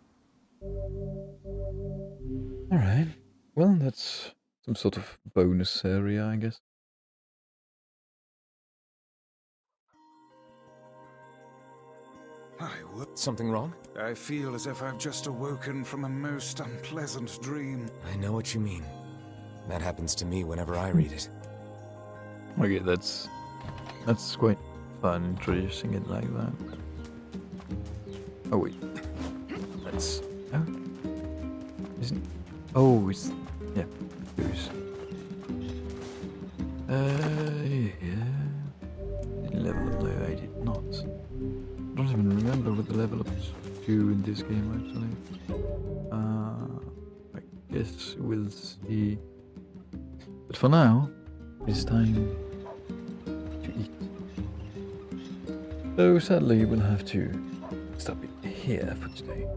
Alright. Well, that's some sort of bonus area, I guess. Something wrong? I feel as if I've just awoken from a most unpleasant dream. I know what you mean. That happens to me whenever I read it. Okay, that's quite fun introducing it like that. Oh wait, that's isn't. Oh, it's yeah. It is. Yeah. Didn't level up. No, I did not. I don't even remember what the level ups do in this game actually. I guess we'll see But for now, it's time to eat. So sadly, we'll have to stop it here for today.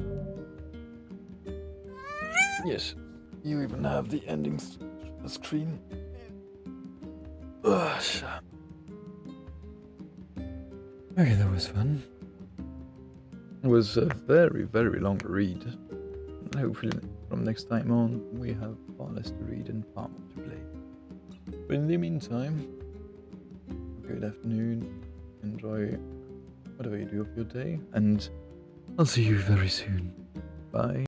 Yes, you even have the ending screen. Ugh, okay, that was fun. It was a very, very long read. Hopefully, from next time on, we have far less to read and far more to play. But in the meantime, good afternoon, enjoy whatever you do of your day, and I'll see you very soon. Bye.